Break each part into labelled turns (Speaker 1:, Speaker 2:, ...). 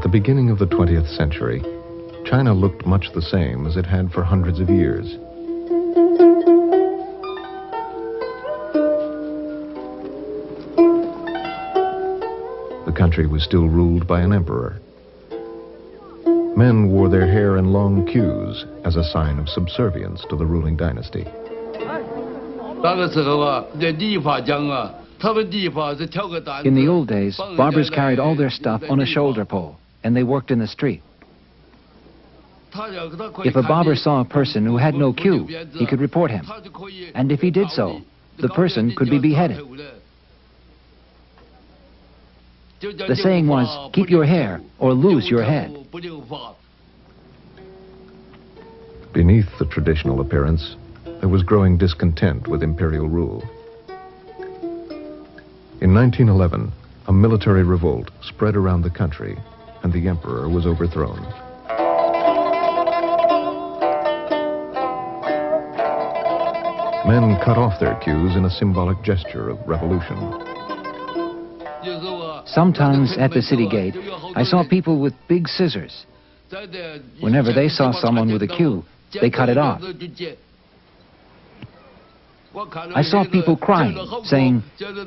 Speaker 1: the beginning of the 20th century, China looked much the same as it had for hundreds of years. The country was still ruled by an emperor. Men wore their hair in long queues as a sign of subservience to the ruling dynasty.
Speaker 2: In the old days, barbers carried all their stuff on a shoulder pole, and they worked in the street. If a barber saw a person who had no queue, he could report him. And if he did so, the person could be beheaded. The saying was, keep your hair or lose your head.
Speaker 1: Beneath the traditional appearance, there was growing discontent with imperial rule. In 1911, a military revolt spread around the country, and the emperor was overthrown. Men cut off their queues in a symbolic gesture of revolution.
Speaker 2: Sometimes at the city gate, I saw people with big scissors. Whenever they saw someone with a queue, they cut it off. I saw people crying, saying,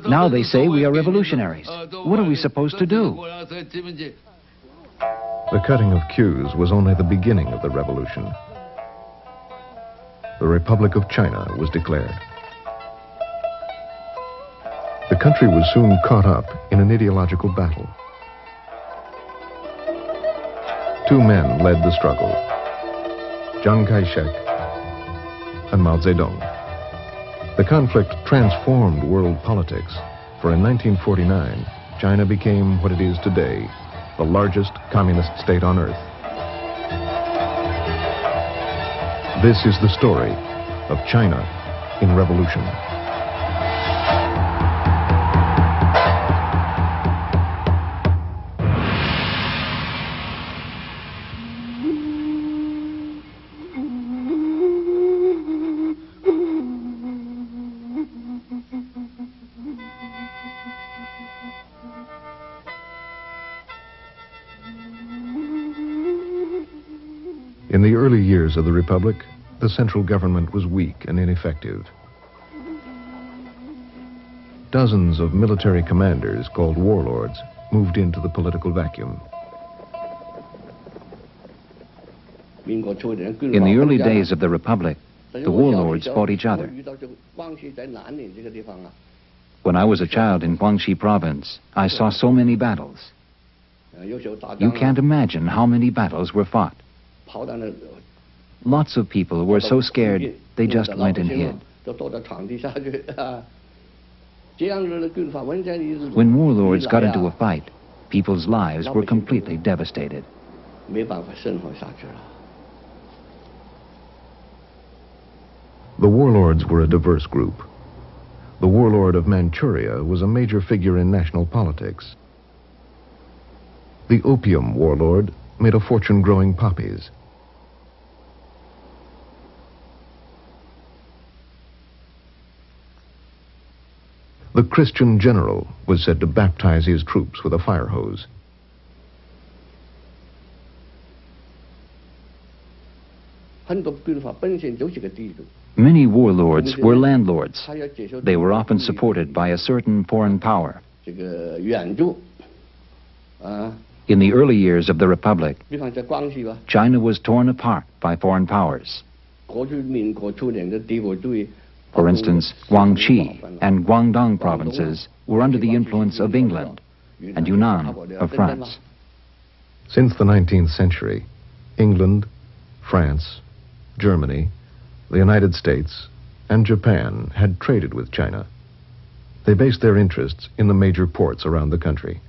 Speaker 2: now they say we are revolutionaries. What are we supposed to do?
Speaker 1: The cutting of queues was only the beginning of the revolution. The Republic of China was declared. The country was soon caught up in an ideological battle. Two men led the struggle, Chiang Kai-shek and Mao Zedong. The conflict transformed world politics, for in 1949, China became what it is today, the largest communist state on earth. This is the story of China in revolution. In the early years of the Republic, the central government was weak and ineffective. Dozens of military commanders, called warlords, moved into the political vacuum.
Speaker 2: In the early days of the Republic, the warlords fought each other. When I was a child in Guangxi province, I saw so many battles. You can't imagine how many battles were fought. Lots of people were so scared, they just went and hid. When warlords got into a fight, people's lives were completely devastated.
Speaker 1: The warlords were a diverse group. The warlord of Manchuria was a major figure in national politics. The opium warlord made a fortune growing poppies. The Christian general was said to baptize his troops with a fire hose.
Speaker 2: Many warlords were landlords. They were often supported by a certain foreign power. In the early years of the Republic, China was torn apart by foreign powers. For instance, Guangxi and Guangdong provinces were under the influence of England and Yunnan of France.
Speaker 1: Since the 19th century, England, France, Germany, the United States, and Japan had traded with China. They based their interests in the major ports around the country.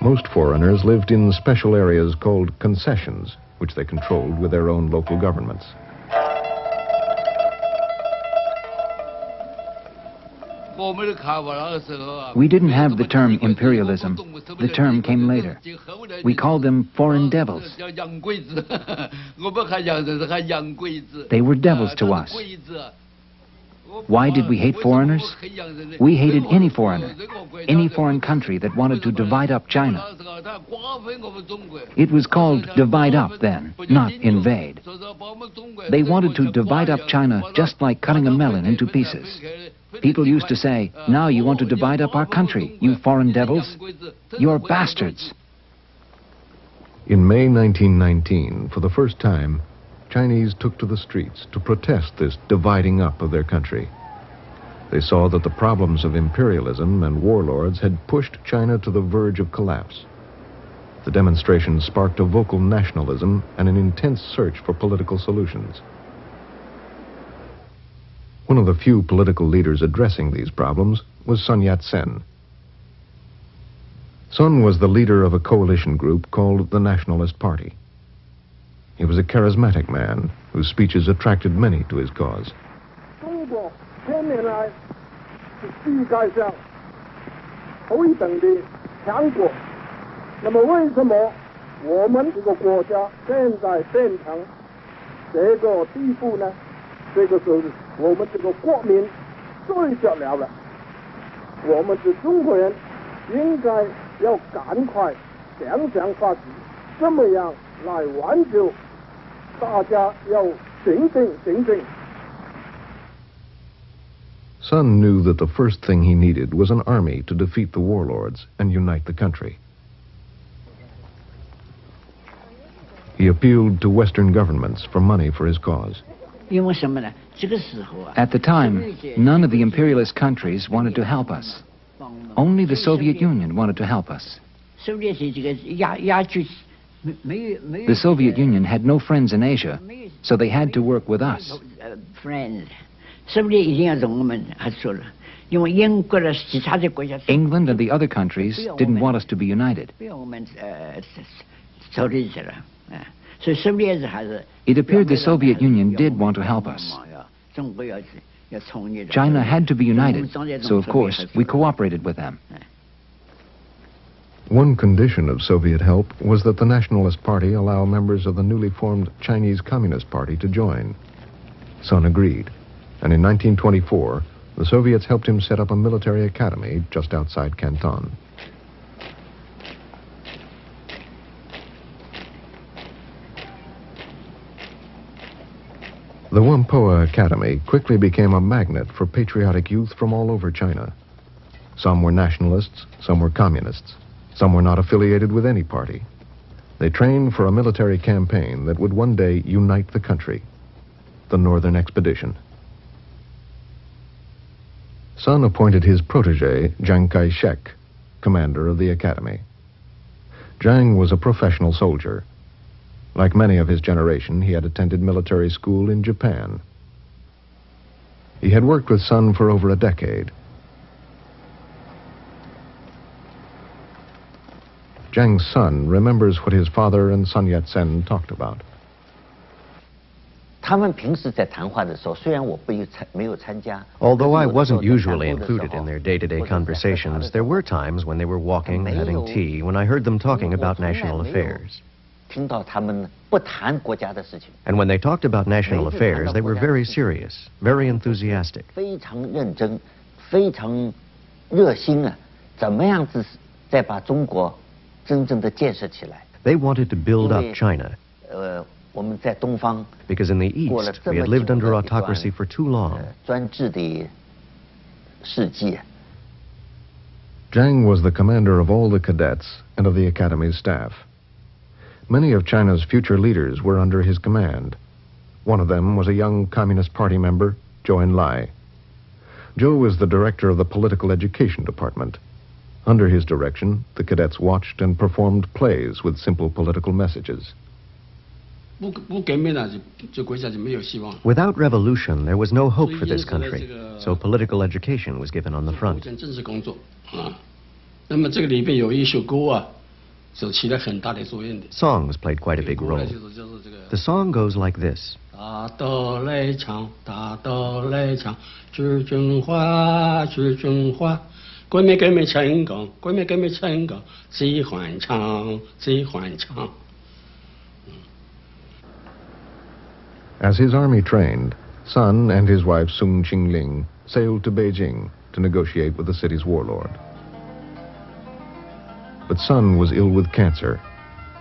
Speaker 1: Most foreigners lived in special areas called concessions, which they controlled with their own local governments.
Speaker 2: We didn't have the term imperialism. The term came later. We called them foreign devils. They were devils to us. Why did we hate foreigners? We hated any foreigner, any foreign country that wanted to divide up China. It was called divide up then, not invade. They wanted to divide up China just like cutting a melon into pieces. People used to say, now you want to divide up our country, you foreign devils. You're bastards.
Speaker 1: In May 1919, for the first time, Chinese took to the streets to protest this dividing up of their country. They saw that the problems of imperialism and warlords had pushed China to the verge of collapse. The demonstration sparked a vocal nationalism and an intense search for political solutions. One of the few political leaders addressing these problems was Sun Yat-sen. Sun was the leader of a coalition group called the Nationalist Party. He was a charismatic man whose speeches attracted many to his cause. Sun knew that the first thing he needed was an army to defeat the warlords and unite the country. He appealed to Western governments for money for his cause.
Speaker 2: At the time, none of the imperialist countries wanted to help us. Only the Soviet Union wanted to help us. The Soviet Union had no friends in Asia, so they had to work with us. England and the other countries didn't want us to be united. It appeared the Soviet Union did want to help us. China had to be united, so of course we cooperated with them.
Speaker 1: One condition of Soviet help was that the Nationalist Party allow members of the newly formed Chinese Communist Party to join. Sun agreed, and in 1924, the Soviets helped him set up a military academy just outside Canton. The Whampoa Academy quickly became a magnet for patriotic youth from all over China. Some were nationalists, some were communists. Some were not affiliated with any party. They trained for a military campaign that would one day unite the country, the Northern Expedition. Sun appointed his protege, Chiang Kai-shek, commander of the academy. Chiang was a professional soldier. Like many of his generation, he had attended military school in Japan. He had worked with Sun for over a decade. Chiang's son remembers what his father and Sun Yat-sen talked about.
Speaker 3: Although I wasn't usually included in their day-to-day conversations, there were times when they were walking, having tea, when I heard them talking about national affairs. And when they talked about national affairs, they were very serious, very enthusiastic. They wanted to build up China, because in the East, we had lived under autocracy for too long.
Speaker 1: Chiang was the commander of all the cadets and of the academy's staff. Many of China's future leaders were under his command. One of them was a young Communist Party member, Zhou Enlai. Zhou was the director of the political education department. Under his direction, the cadets watched and performed plays with simple political messages.
Speaker 3: Without revolution, there was no hope for this country, so political education was given on the front. Songs played quite a big role. The song goes like this.
Speaker 1: As his army trained, Sun and his wife Sung Chingling sailed to Beijing to negotiate with the city's warlord. But Sun was ill with cancer.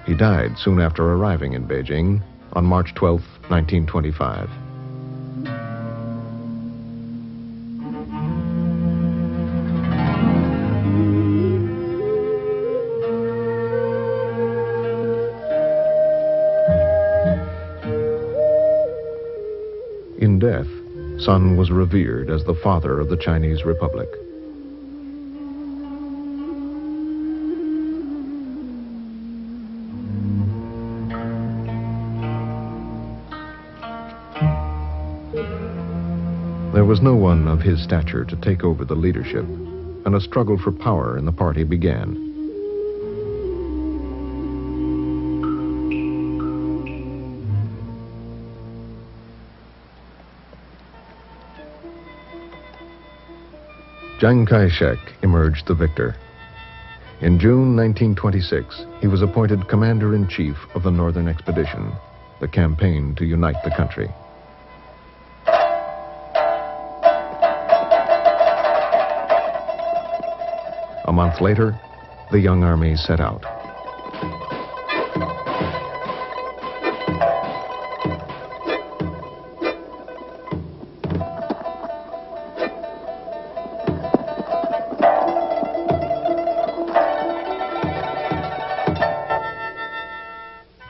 Speaker 1: He died soon after arriving in Beijing on March 12, 1925. In death, Sun was revered as the father of the Chinese Republic. There was no one of his stature to take over the leadership, and a struggle for power in the party began. Chiang Kai-shek emerged the victor. In June 1926, he was appointed Commander-in-Chief of the Northern Expedition, the campaign to unite the country. A month later, the young army set out.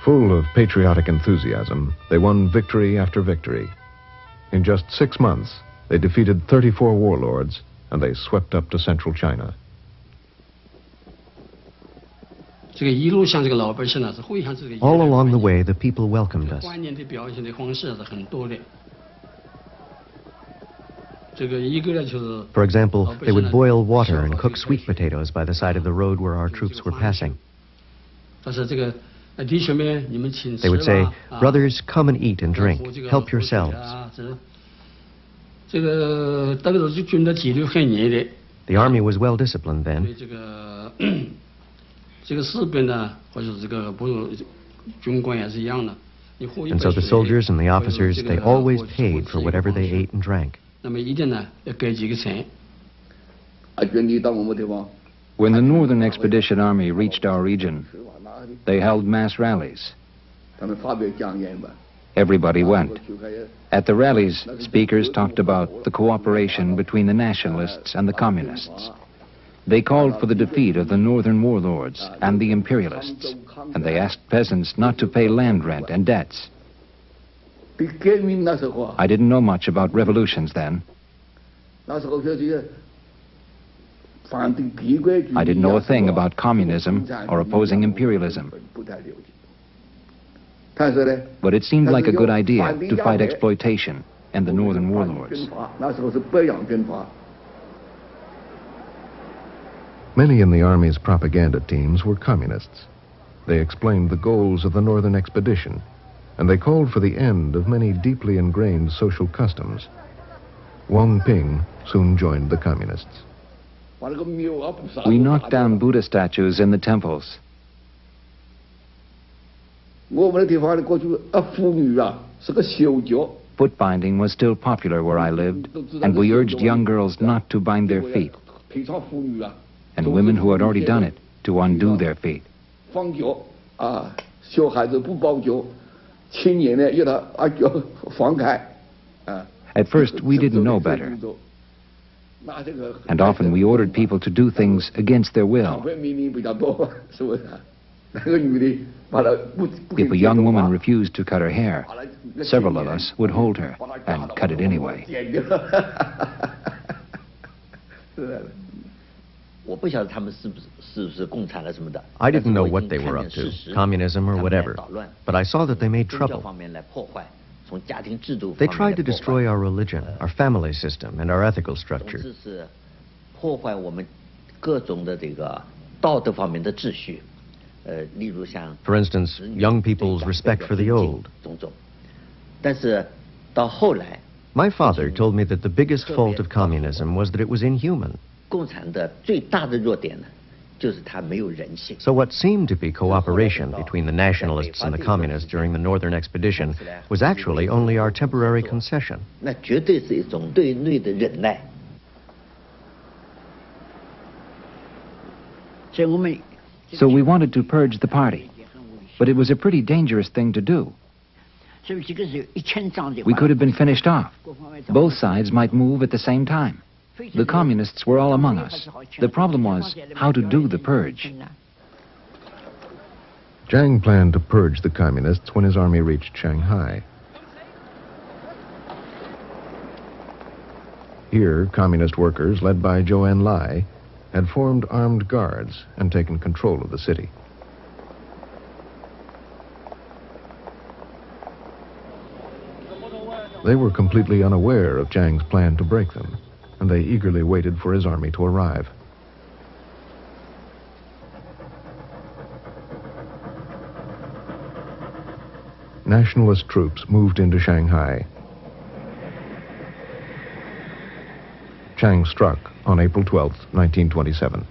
Speaker 1: Full of patriotic enthusiasm, they won victory after victory. In just 6 months, they defeated 34 warlords, and they swept up to central China.
Speaker 3: All along the way, the people welcomed us. For example, they would boil water and cook sweet potatoes by the side of the road where our troops were passing. They would say, "Brothers, come and eat and drink. Help yourselves." The army was well disciplined then. And so the soldiers and the officers, they always paid for whatever they ate and drank.
Speaker 2: When the Northern Expedition Army reached our region, they held mass rallies. Everybody went. At the rallies, speakers talked about the cooperation between the nationalists and the communists. They called for the defeat of the northern warlords and the imperialists, and they asked peasants not to pay land rent and debts. I didn't know much about revolutions then. I didn't know a thing about communism or opposing imperialism. But it seemed like a good idea to fight exploitation and the northern warlords.
Speaker 1: Many in the Army's propaganda teams were communists. They explained the goals of the Northern Expedition, and they called for the end of many deeply ingrained social customs. Wang Ping soon joined the communists.
Speaker 2: We knocked down Buddha statues in the temples. Foot binding was still popular where I lived, and we urged young girls not to bind their feet, and women who had already done it to undo their feet. At first, we didn't know better, and often we ordered people to do things against their will. If a young woman refused to cut her hair, several of us would hold her and cut it anyway.
Speaker 3: I didn't know what they were up to, communism or whatever, but I saw that they made trouble. They tried to destroy our religion, our family system, and our ethical structure. For instance, young people's respect for the old. My father told me that the biggest fault of communism was that it was inhuman. So what seemed to be cooperation between the nationalists and the communists during the northern expedition was actually only our temporary concession.
Speaker 2: So we wanted to purge the party, but it was a pretty dangerous thing to do. We could have been finished off. Both sides might move at the same time. The communists were all among us. The problem was how to do the purge.
Speaker 1: Jiang planned to purge the communists when his army reached Shanghai. Here, communist workers, led by Zhou Enlai, had formed armed guards and taken control of the city. They were completely unaware of Jiang's plan to break them, and they eagerly waited for his army to arrive. Nationalist troops moved into Shanghai. Chiang struck on April 12, 1927.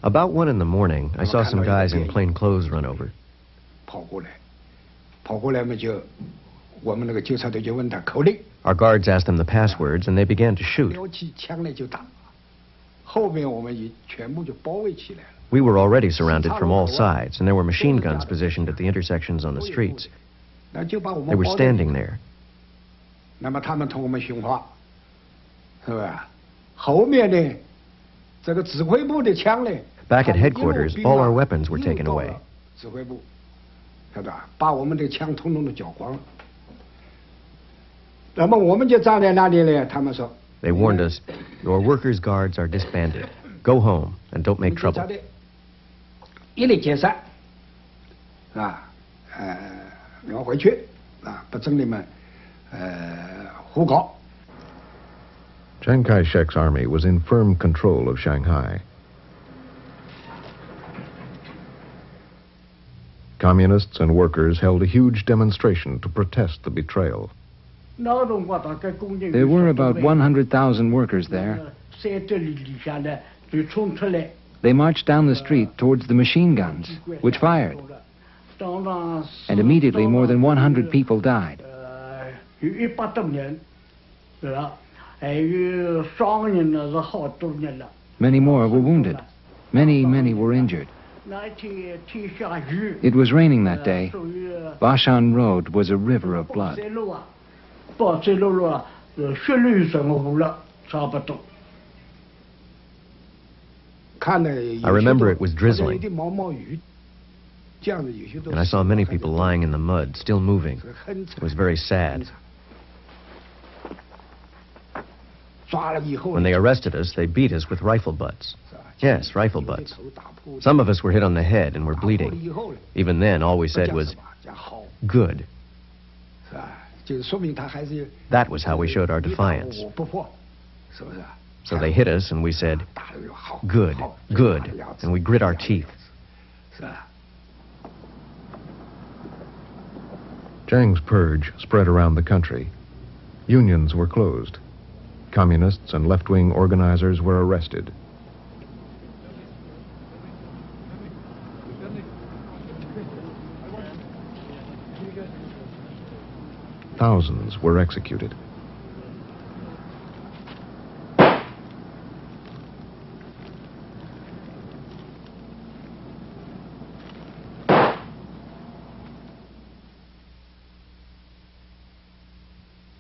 Speaker 3: About 1 in the morning, I saw some guys in plain clothes run over. Our guards asked them the passwords, and they began to shoot. We were already surrounded from all sides, and there were machine guns positioned at the intersections on the streets. They were standing there. Back at headquarters, all our weapons were taken away. They warned us, "Your workers' guards are disbanded. Go home and don't make trouble."
Speaker 1: Chiang Kai-shek's army was in firm control of Shanghai. Communists and workers held a huge demonstration to protest the betrayal.
Speaker 2: There were about 100,000 workers there. They marched down the street towards the machine guns, which fired. And immediately more than 100 people died. Many more were wounded. Many were injured. It was raining that day. Bashan Road was a river of blood.
Speaker 3: I remember it was drizzling, and I saw many people lying in the mud, still moving. It was very sad. When they arrested us, they beat us with rifle butts. Yes, rifle butts. Some of us were hit on the head and were bleeding. Even then, all we said was, "Good." That was how we showed our defiance. So they hit us and we said, "Good, good," and we grit our teeth.
Speaker 1: Jiang's purge spread around the country. Unions were closed. Communists and left-wing organizers were arrested. Thousands were executed.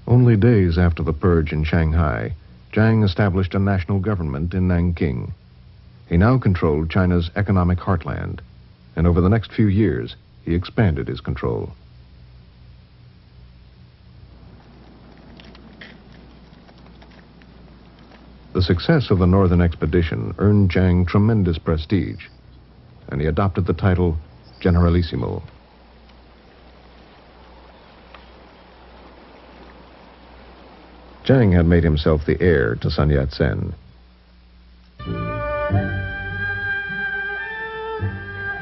Speaker 1: Only days after the purge in Shanghai, Jiang established a national government in Nanking. He now controlled China's economic heartland, and over the next few years, he expanded his control. The success of the northern expedition earned Jiang tremendous prestige, and he adopted the title Generalissimo. Jiang had made himself the heir to Sun Yat-sen.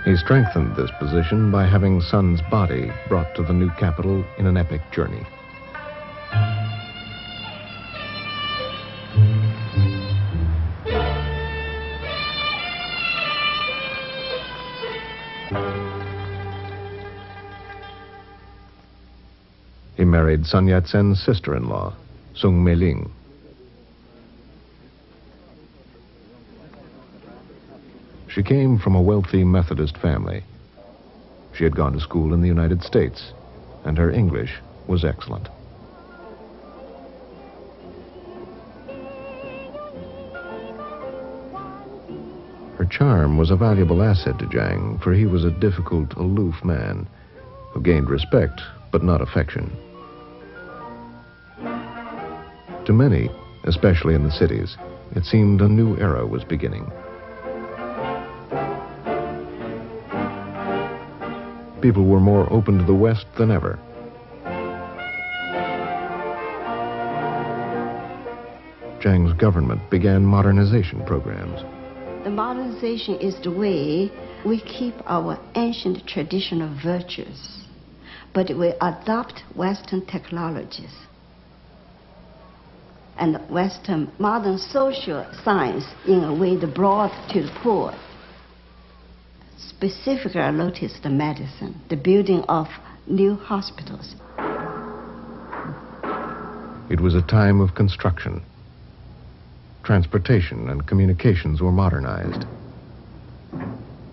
Speaker 1: He strengthened this position by having Sun's body brought to the new capital in an epic journey. He married Sun Yat-sen's sister-in-law, Sung Mei-ling. She came from a wealthy Methodist family. She had gone to school in the United States, and her English was excellent. Her charm was a valuable asset to Jiang, for he was a difficult, aloof man who gained respect but not affection. To many, especially in the cities, it seemed a new era was beginning. People were more open to the West than ever. Jiang's government began modernization programs.
Speaker 4: The modernization is the way we keep our ancient traditional virtues, but we adopt Western technologies and Western modern social science in a way that brought to the poor. Specifically, I noticed the medicine, the building of new hospitals.
Speaker 1: It was a time of construction. Transportation and communications were modernized.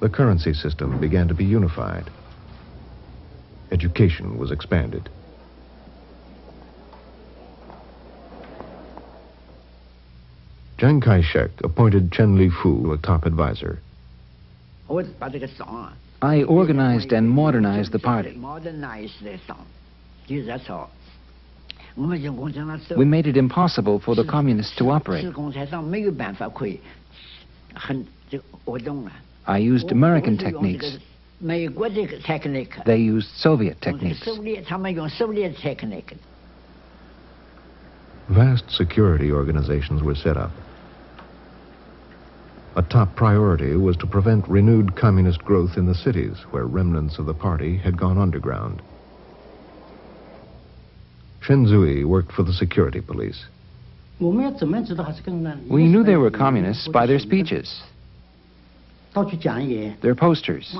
Speaker 1: The currency system began to be unified. Education was expanded. Chiang Kai-shek appointed Chen Li-fu a top advisor.
Speaker 2: I organized and modernized the party. We made it impossible for the communists to operate. I used American techniques. They used Soviet techniques.
Speaker 1: Vast security organizations were set up. A top priority was to prevent renewed communist growth in the cities where remnants of the party had gone underground. Shen Zui worked for the security police.
Speaker 2: We knew they were communists by their speeches, their posters,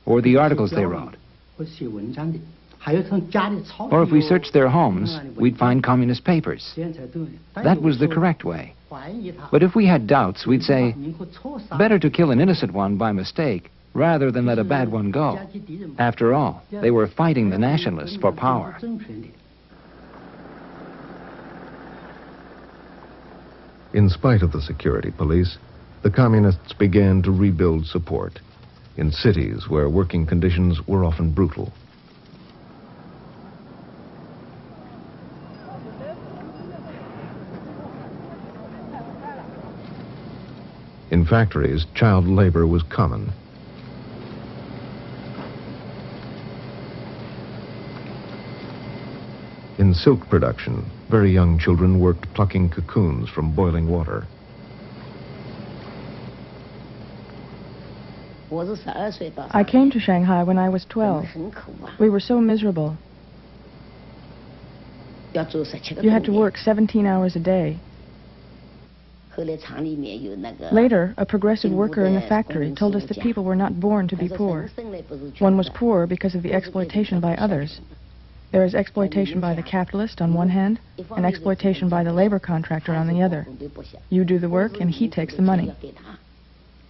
Speaker 2: or the articles they wrote. Or if we searched their homes, we'd find communist papers. That was the correct way. But if we had doubts, we'd say, better to kill an innocent one by mistake rather than let a bad one go. After all, they were fighting the nationalists for power.
Speaker 1: In spite of the security police, the communists began to rebuild support in cities where working conditions were often brutal. In factories, child labor was common. In silk production, very young children worked plucking cocoons from boiling water.
Speaker 5: I came to Shanghai when I was 12. We were so miserable. You had to work 17 hours a day. Later, a progressive worker in the factory told us that people were not born to be poor. One was poor because of the exploitation by others. There is exploitation by the capitalist on one hand, and exploitation by the labor contractor on the other. You do the work, and he takes the money.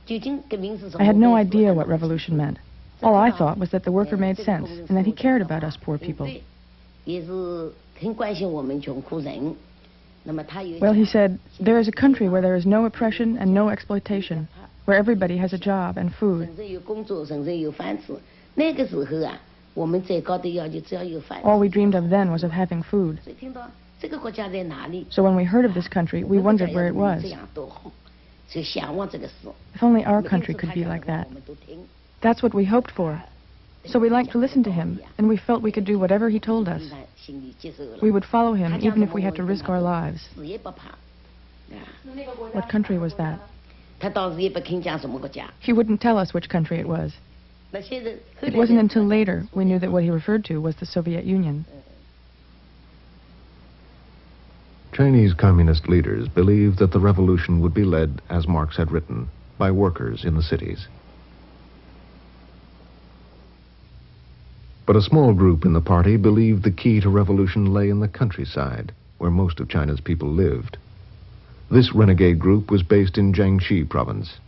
Speaker 5: I had no idea what revolution meant. All I thought was that the worker made sense, and that he cared about us poor people. Well, he said, there is a country where there is no oppression and no exploitation, where everybody has a job and food. All we dreamed of then was of having food. So when we heard of this country, we wondered where it was. If only our country could be like that. That's what we hoped for. So we liked to listen to him, and we felt we could do whatever he told us. We would follow him even if we had to risk our lives. What country was that? He wouldn't tell us which country it was. It wasn't until later we knew that what he referred to was the Soviet Union.
Speaker 1: Chinese communist leaders believed that the revolution would be led, as Marx had written, by workers in the cities. But a small group in the party believed the key to revolution lay in the countryside, where most of China's people lived. This renegade group was based in Jiangxi province.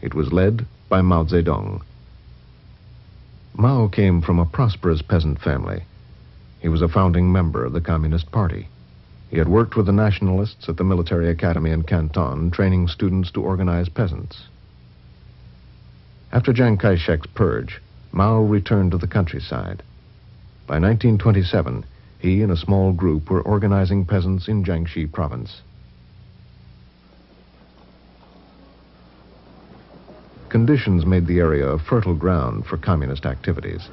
Speaker 1: It was led by Mao Zedong. Mao came from a prosperous peasant family. He was a founding member of the Communist Party. He had worked with the nationalists at the military academy in Canton, training students to organize peasants. After Chiang Kai-shek's purge, Mao returned to the countryside. By 1927, he and a small group were organizing peasants in Jiangxi province. Conditions made the area a fertile ground for communist activities.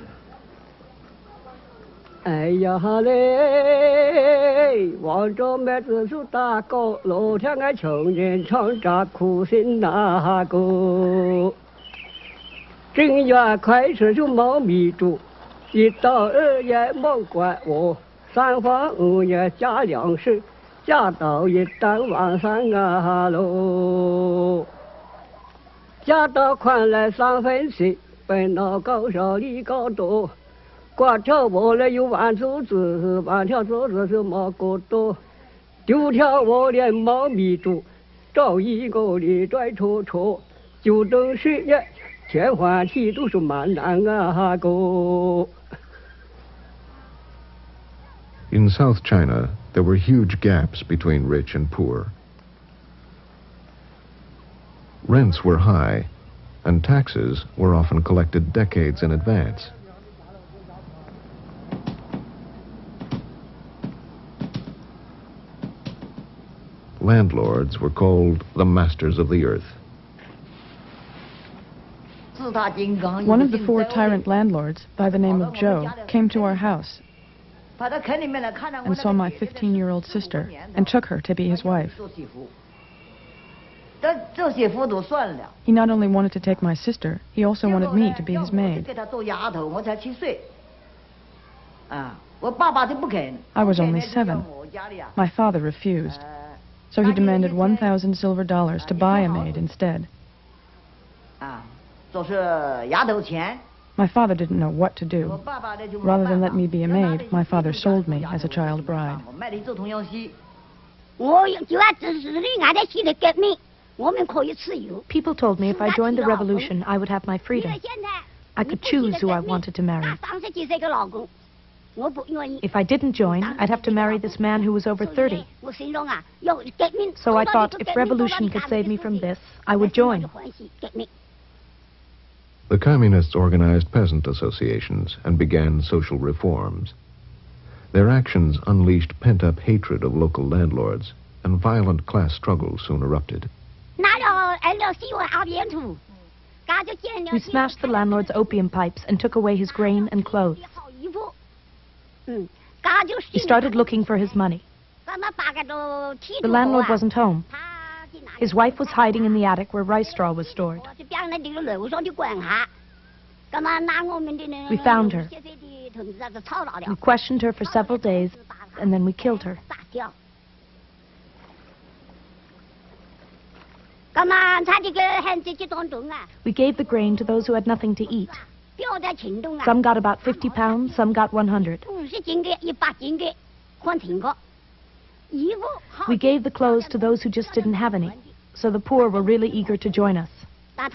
Speaker 6: 哎呀哈嘞，望着麦子树大高，老天爱穷人唱着苦心那个。正月开始就忙米煮，一到2月忙管我，3房5月加粮食，加到一旦晚上啊喽。加到宽来3分水，本到高烧里高多。 挂条我来有万竹子，万条竹子是毛骨多，丢条我连毛米煮，找一个里拽戳戳，就等10月，天换地都是蛮难啊个。
Speaker 1: In South China, there were huge gaps between rich and poor. Rents were high, and taxes were often collected decades in advance. Landlords were called the masters of the earth.
Speaker 5: One of the 4 tyrant landlords, by the name of Zhou, came to our house and saw my 15-year-old sister and took her to be his wife. He not only wanted to take my sister, he also wanted me to be his maid. I was only 7. My father refused. So he demanded 1,000 silver dollars to buy a maid instead. My father didn't know what to do. Rather than let me be a maid, my father sold me as a child bride.
Speaker 7: People told me if I joined the revolution, I would have my freedom. I could choose who I wanted to marry. If I didn't join, I'd have to marry this man who was over 30. So I thought if revolution could save me from this, I would join.
Speaker 1: The communists organized peasant associations and began social reforms. Their actions unleashed pent-up hatred of local landlords, and violent class struggles soon erupted.
Speaker 7: We smashed the landlord's opium pipes and took away his grain and clothes. He started looking for his money. The landlord wasn't home. His wife was hiding in the attic where rice straw was stored. We found her. We questioned her for several days, and then we killed her. We gave the grain to those who had nothing to eat. Some got about 50 pounds, some got 100. We gave the clothes to those who just didn't have any, so the poor were really eager to join us.
Speaker 1: By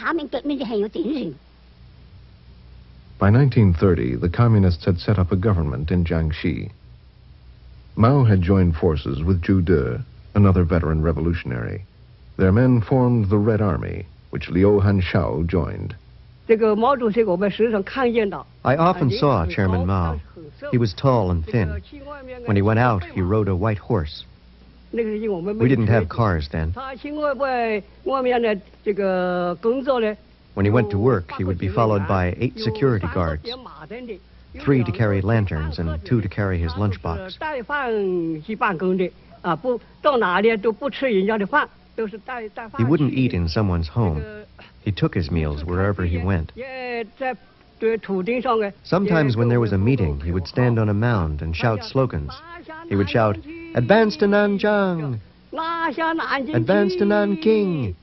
Speaker 1: 1930, the communists had set up a government in Jiangxi. Mao had joined forces with Zhu De, another veteran revolutionary. Their men formed the Red Army, which Liu Hanshao joined.
Speaker 3: I often saw Chairman Mao. He was tall and thin. When he went out, he rode a white horse. We didn't have cars then. When he went to work, he would be followed by 8 security guards, 3 to carry lanterns and 2 to carry his lunchbox. He wouldn't eat in someone's home. He took his meals wherever he went. Sometimes when there was a meeting, he would stand on a mound and shout slogans. He would shout, "Advance to Nanjing! Advance to Nanking!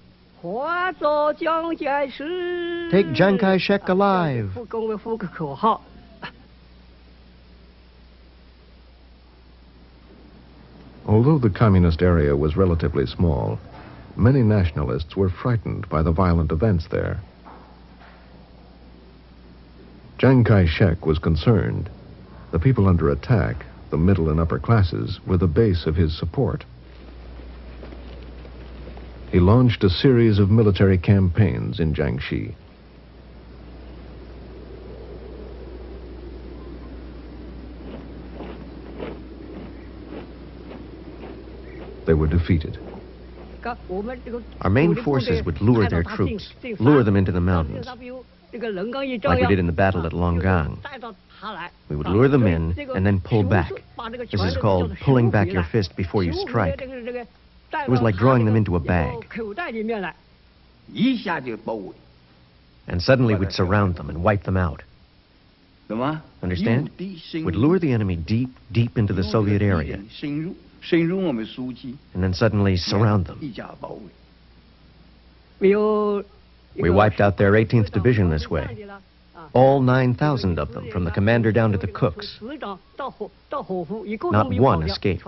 Speaker 3: Take Chiang Kai-shek alive!"
Speaker 1: Although the communist area was relatively small, many nationalists were frightened by the violent events there. Chiang Kai-shek was concerned. The people under attack, the middle and upper classes, were the base of his support. He launched a series of military campaigns in Jiangxi. They were defeated.
Speaker 3: Our main forces would lure their troops, lure them into the mountains, like we did in the battle at Longgang. We would lure them in and then pull back. This is called pulling back your fist before you strike. It was like drawing them into a bag. And suddenly we'd surround them and wipe them out. Understand? We'd lure the enemy deep, deep into the Soviet area. And then suddenly surround them. We wiped out their 18th Division this way. All 9,000 of them, from the commander down to the cooks. Not one escaped.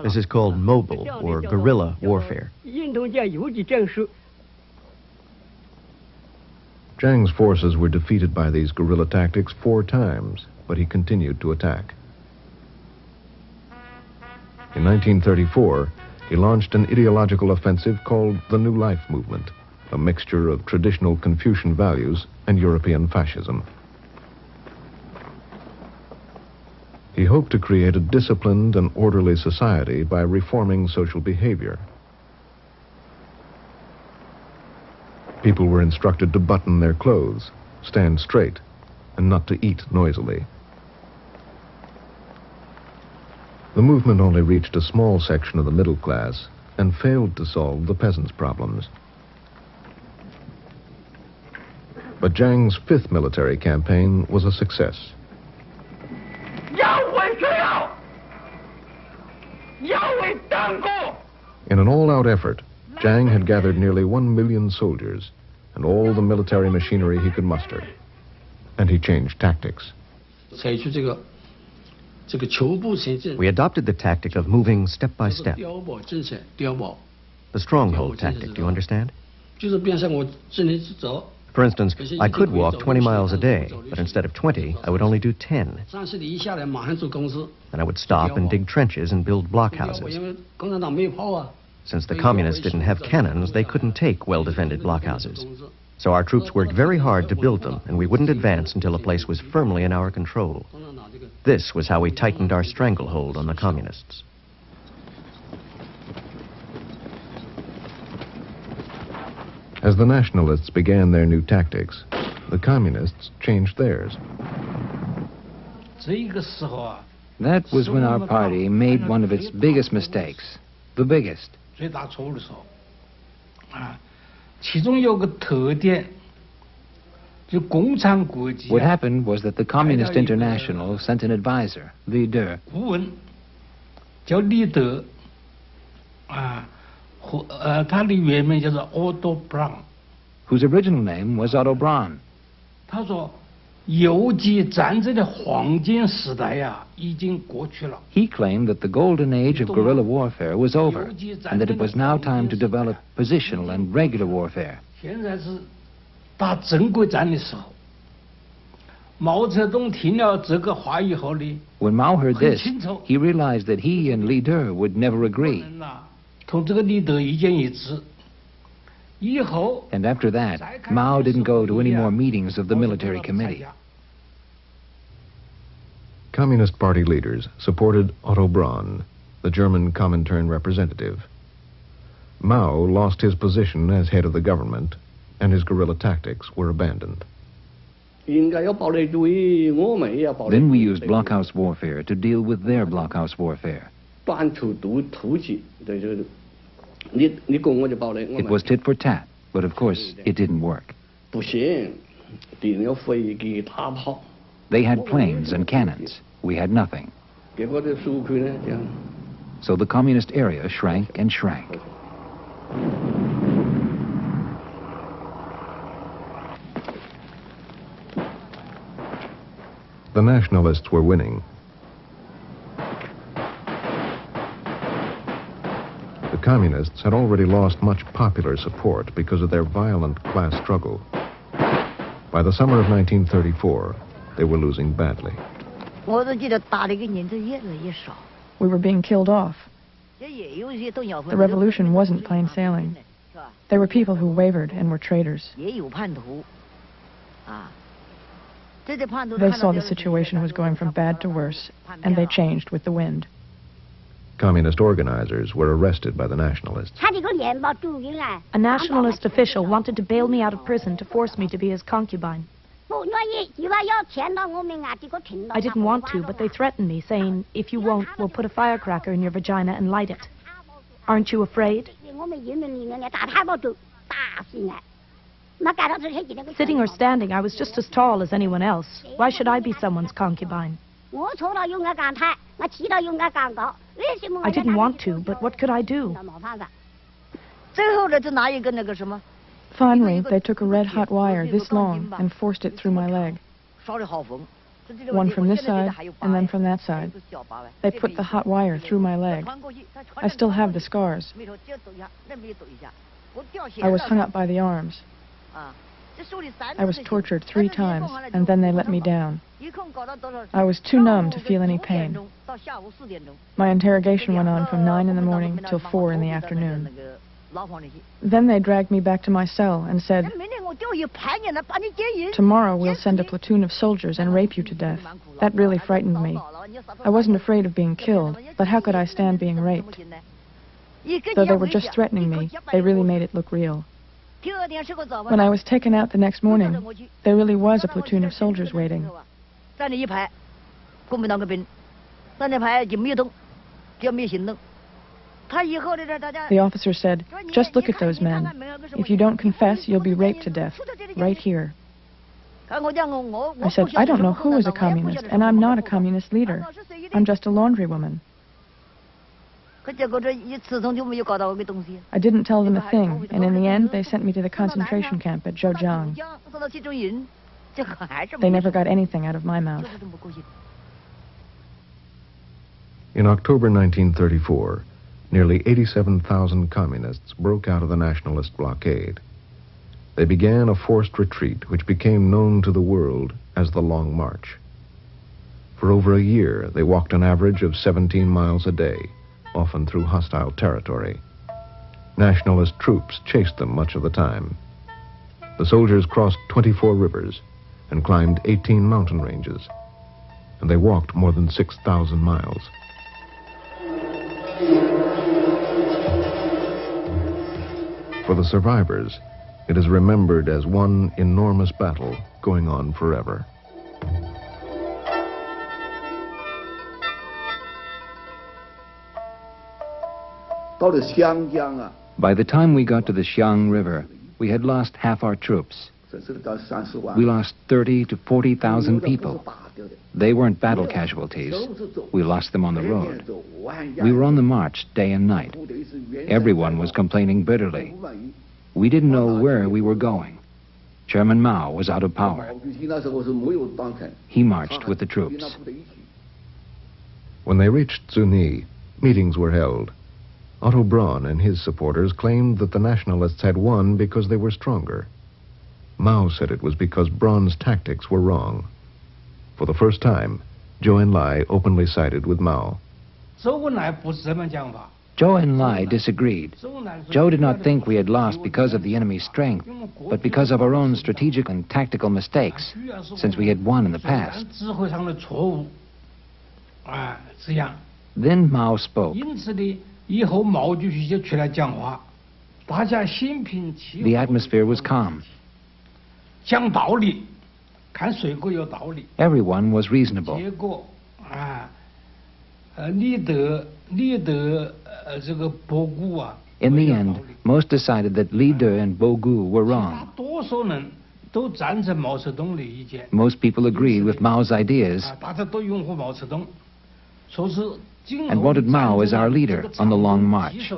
Speaker 3: This is called mobile or guerrilla warfare.
Speaker 1: Chiang's forces were defeated by these guerrilla tactics 4 times, but he continued to attack. In 1934, he launched an ideological offensive called the New Life Movement, a mixture of traditional Confucian values and European fascism. He hoped to create a disciplined and orderly society by reforming social behavior. People were instructed to button their clothes, stand straight, and not to eat noisily. The movement only reached a small section of the middle class and failed to solve the peasants' problems. But Chiang's 5th military campaign was a success. In an all-out effort, Chiang had gathered nearly 1 million soldiers and all the military machinery he could muster. And he changed tactics.
Speaker 3: We adopted the tactic of moving step by step. The stronghold tactic, do you understand? For instance, I could walk 20 miles a day, but instead of 20, I would only do 10. And I would stop and dig trenches and build blockhouses. Since the communists didn't have cannons, they couldn't take well-defended blockhouses. So our troops worked very hard to build them, and we wouldn't advance until a place was firmly in our control. This was how we tightened our stranglehold on the communists.
Speaker 1: As the nationalists began their new tactics, the communists changed theirs.
Speaker 2: That was when our party made one of its biggest mistakes. The biggest. What happened was that the Communist International sent an advisor, leader, whose original name was Otto Braun. He claimed that the golden age of guerrilla warfare was over, and that it was now time to develop positional and regular warfare. When Mao heard this, he realized that he and leader would never agree. And after that, Mao didn't go to any more meetings of the military committee.
Speaker 1: Communist Party leaders supported Otto Braun, the German Comintern representative. Mao lost his position as head of the government, and his guerrilla tactics were abandoned.
Speaker 2: Then we used blockhouse warfare to deal with their blockhouse warfare. It was tit for tat, but of course it didn't work. They had planes and cannons. We had nothing. So the communist area shrank and shrank.
Speaker 1: The nationalists were winning. communists had already lost much popular support because of their violent class struggle. By the summer of 1934, they were losing badly.
Speaker 5: We were being killed off. The revolution wasn't plain sailing. There were people who wavered and were traitors. They saw the situation was going from bad to worse, and they changed with the wind.
Speaker 1: Communist organizers were arrested by the nationalists.
Speaker 7: A nationalist official wanted to bail me out of prison to force me to be his concubine. I didn't want to, but they threatened me, saying, "If you won't, we'll put a firecracker in your vagina and light it. Aren't you afraid?" Sitting or standing, I was just as tall as anyone else. Why should I be someone's concubine? I didn't want to, but what could I do?
Speaker 5: Finally, they took a red-hot wire this long and forced it through my leg. One from this side, and then from that side. They put the hot wire through my leg. I still have the scars. I was hung up by the arms. I was tortured 3 times, and then they let me down. I was too numb to feel any pain. My interrogation went on from 9 in the morning till 4 in the afternoon. Then they dragged me back to my cell and said, "Tomorrow we'll send a platoon of soldiers and rape you to death." That really frightened me. I wasn't afraid of being killed, but how could I stand being raped? Though they were just threatening me, they really made it look real. When I was taken out the next morning, there really was a platoon of soldiers waiting. The officer said, "Just look at those men. If you don't confess, you'll be raped to death, right here." I said, "I don't know who is a communist, and I'm not a communist leader. I'm just a laundrywoman." I didn't tell them a thing, and in the end, they sent me to the concentration camp at Zhejiang. They never got anything out of my mouth.
Speaker 1: In October 1934, nearly 87,000 communists broke out of the nationalist blockade. They began a forced retreat which became known to the world as the Long March. For over a year, they walked an average of 17 miles a day, often through hostile territory. Nationalist troops chased them much of the time. The soldiers crossed 24 rivers and climbed 18 mountain ranges, and they walked more than 6,000 miles. For the survivors, it is remembered as one enormous battle going on forever.
Speaker 2: By the time we got to the Xiang River, we had lost half our troops. We lost 30 to 40,000 people. They weren't battle casualties. We lost them on the road. We were on the march day and night. Everyone was complaining bitterly. We didn't know where we were going. Chairman Mao was out of power. He marched with the troops.
Speaker 1: When they reached Zuni, meetings were held. Otto Braun and his supporters claimed that the nationalists had won because they were stronger. Mao said it was because Braun's tactics were wrong. For the first time, Zhou Enlai openly sided with Mao.
Speaker 2: Zhou Enlai disagreed. Zhou did not think we had lost because of the enemy's strength, but because of our own strategic and tactical mistakes, since we had won in the past. Then Mao spoke. The atmosphere was calm. Everyone was reasonable. In the end, most decided that Li De and Bogu were wrong. Most people agreed with Mao's ideas and wanted Mao as our leader on the Long March.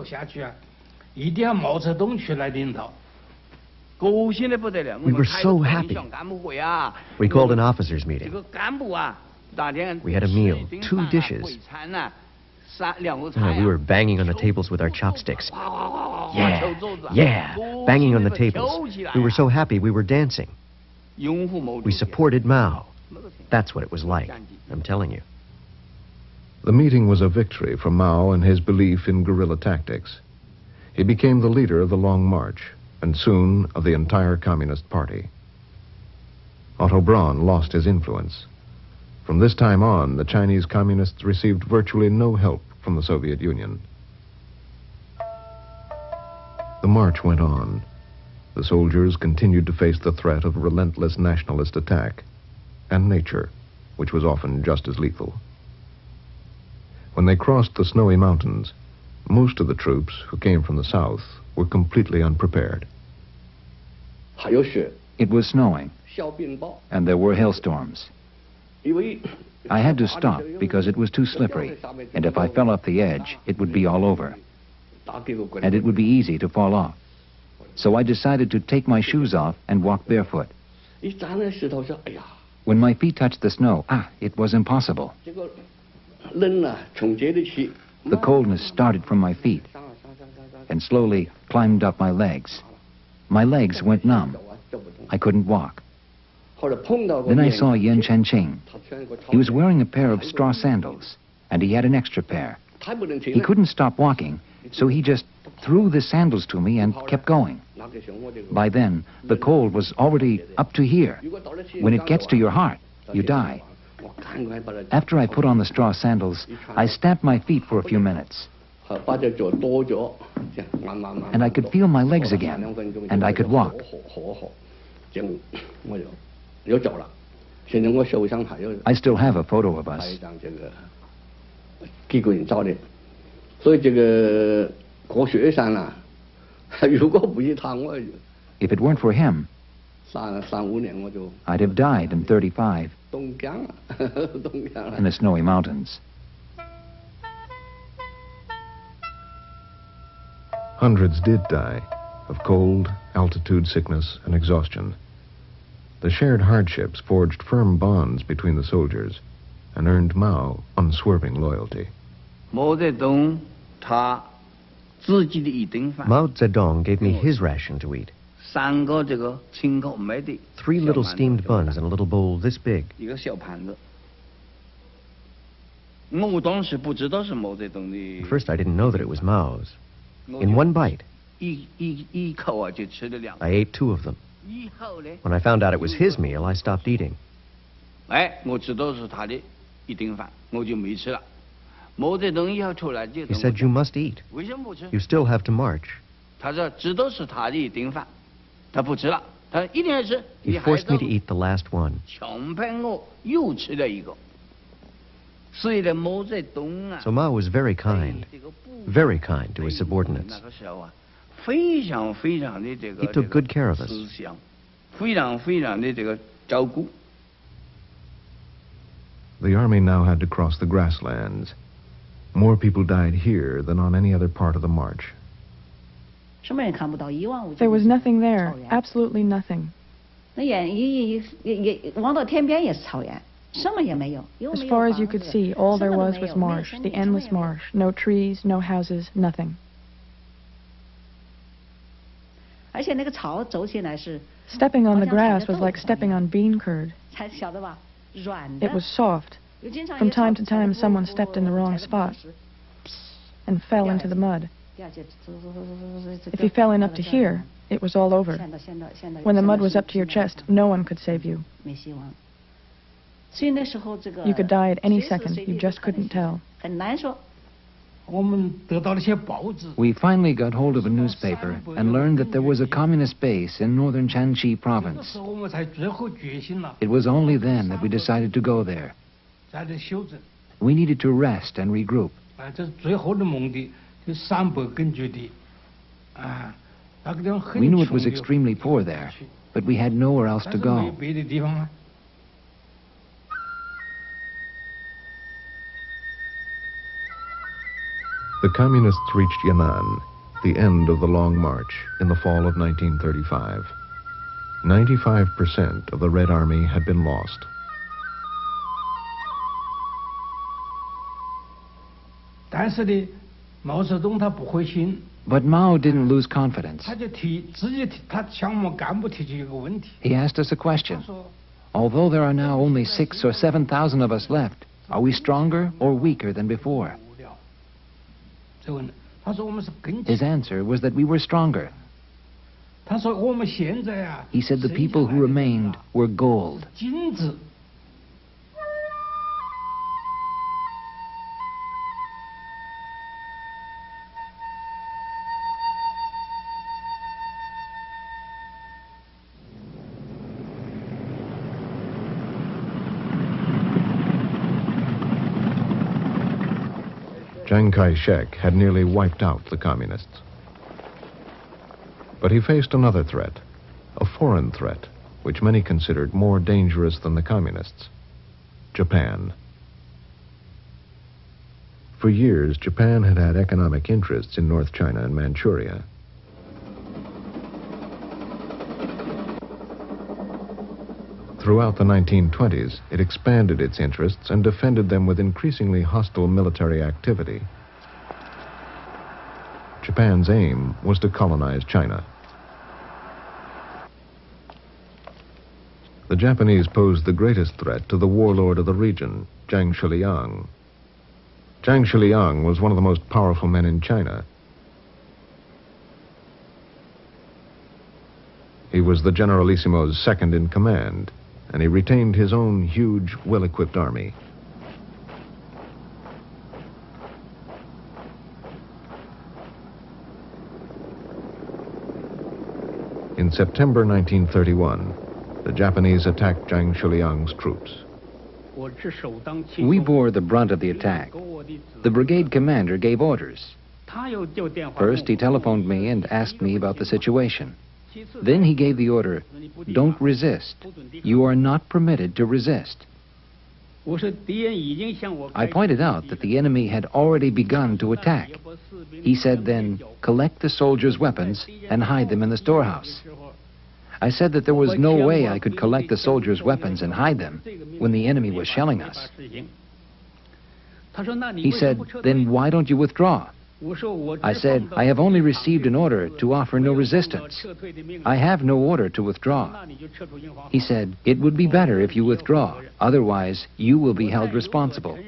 Speaker 3: We were so happy. We called an officers' meeting. We had a meal, 2 dishes. We were banging on the tables with our chopsticks. Yeah, banging on the tables. We were so happy we were dancing. We supported Mao. That's what it was like, I'm telling you.
Speaker 1: The meeting was a victory for Mao and his belief in guerrilla tactics. He became the leader of the Long March, and soon of the entire Communist Party. Otto Braun lost his influence. From this time on, the Chinese Communists received virtually no help from the Soviet Union. The march went on. The soldiers continued to face the threat of relentless nationalist attack, and nature, which was often just as lethal. When they crossed the snowy mountains, most of the troops who came from the south were completely unprepared.
Speaker 2: It was snowing, and there were hailstorms. I had to stop because it was too slippery, and if I fell off the edge, it would be all over. And it would be easy to fall off. So I decided to take my shoes off and walk barefoot. When my feet touched the snow, it was impossible. The coldness started from my feet and slowly climbed up my legs. My legs went numb. I couldn't walk. Then I saw Yan Chenqing. He was wearing a pair of straw sandals, and he had an extra pair. He couldn't stop walking, so he just threw the sandals to me and kept going. By then, the cold was already up to here. When it gets to your heart, you die. After I put on the straw sandals, I stamped my feet for a few minutes. And I could feel my legs again, and I could walk. I still have a photo of us. If it weren't for him, I'd have died in 35 in the snowy mountains.
Speaker 1: Hundreds did die of cold, altitude sickness, and exhaustion. The shared hardships forged firm bonds between the soldiers and earned Mao unswerving loyalty.
Speaker 3: Mao Zedong gave me his ration to eat. 3 little steamed buns in a little bowl this big. At first I didn't know that it was Mao's. In one bite, I ate 2 of them. When I found out it was his meal, I stopped eating. He said, "You must eat. You still have to march." He forced me to eat the last one. So Mao was very kind to his subordinates. He took good care of us.
Speaker 1: The army now had to cross the grasslands. More people died here than on any other part of the march.
Speaker 5: There was nothing there, absolutely nothing. As far as you could see, all there was marsh, the endless marsh. No trees, no houses, nothing. Stepping on the grass was like stepping on bean curd. It was soft. From time to time, someone stepped in the wrong spot and fell into the mud. If you fell in up to here, it was all over. When the mud was up to your chest, no one could save you. You could die at any second. You just couldn't tell.
Speaker 2: We finally got hold of a newspaper and learned that there was a communist base in northern Shanxi province. It was only then that we decided to go there. We needed to rest and regroup. We knew it was extremely poor there, but we had nowhere else to go.
Speaker 1: The Communists reached Yan'an, the end of the Long March, in the fall of 1935. 95% of the Red Army had been lost.
Speaker 2: But Mao didn't lose confidence. He asked us a question. Although there are now only 6,000 or 7,000 of us left, are we stronger or weaker than before? His answer was that we were stronger. He said the people who remained were gold.
Speaker 1: Chiang Kai-shek had nearly wiped out the communists. But he faced another threat, a foreign threat, which many considered more dangerous than the communists: Japan. For years, Japan had had economic interests in North China and Manchuria. Throughout the 1920s, it expanded its interests and defended them with increasingly hostile military activity. Japan's aim was to colonize China. The Japanese posed the greatest threat to the warlord of the region, Zhang Shiliang. Zhang Shiliang was one of the most powerful men in China. He was the Generalissimo's second in command, and he retained his own huge, well-equipped army. In September 1931, the Japanese attacked Zhang Shiliang's troops.
Speaker 2: We bore the brunt of the attack. The brigade commander gave orders. First, he telephoned me and asked me about the situation. Then he gave the order, "Don't resist. You are not permitted to resist." I pointed out that the enemy had already begun to attack. He said then, "Collect the soldiers' weapons and hide them in the storehouse." I said that there was no way I could collect the soldiers' weapons and hide them when the enemy was shelling us. He said, "Then why don't you withdraw?" I said, "I have only received an order to offer no resistance. I have no order to withdraw." He said, "It would be better if you withdraw. Otherwise, you will be held responsible."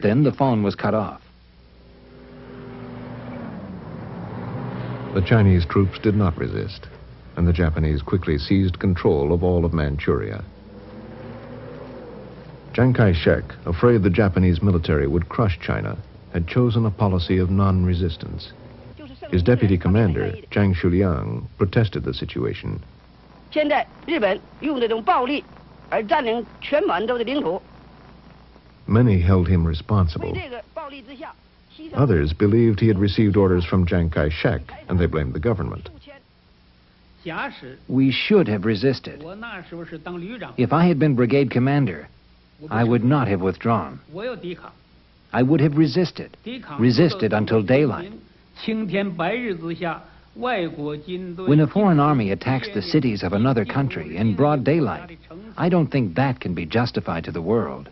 Speaker 2: Then the phone was cut off.
Speaker 1: The Chinese troops did not resist, and the Japanese quickly seized control of all of Manchuria. Chiang Kai-shek, afraid the Japanese military would crush China, had chosen a policy of non-resistance. His deputy commander, Zhang Shiliang, protested the situation. Many held him responsible. Others believed he had received orders from Chiang Kai-shek, and they blamed the government.
Speaker 2: We should have resisted. If I had been brigade commander, I would not have withdrawn. I would have resisted until daylight. When a foreign army attacks the cities of another country in broad daylight, I don't think that can be justified to the world.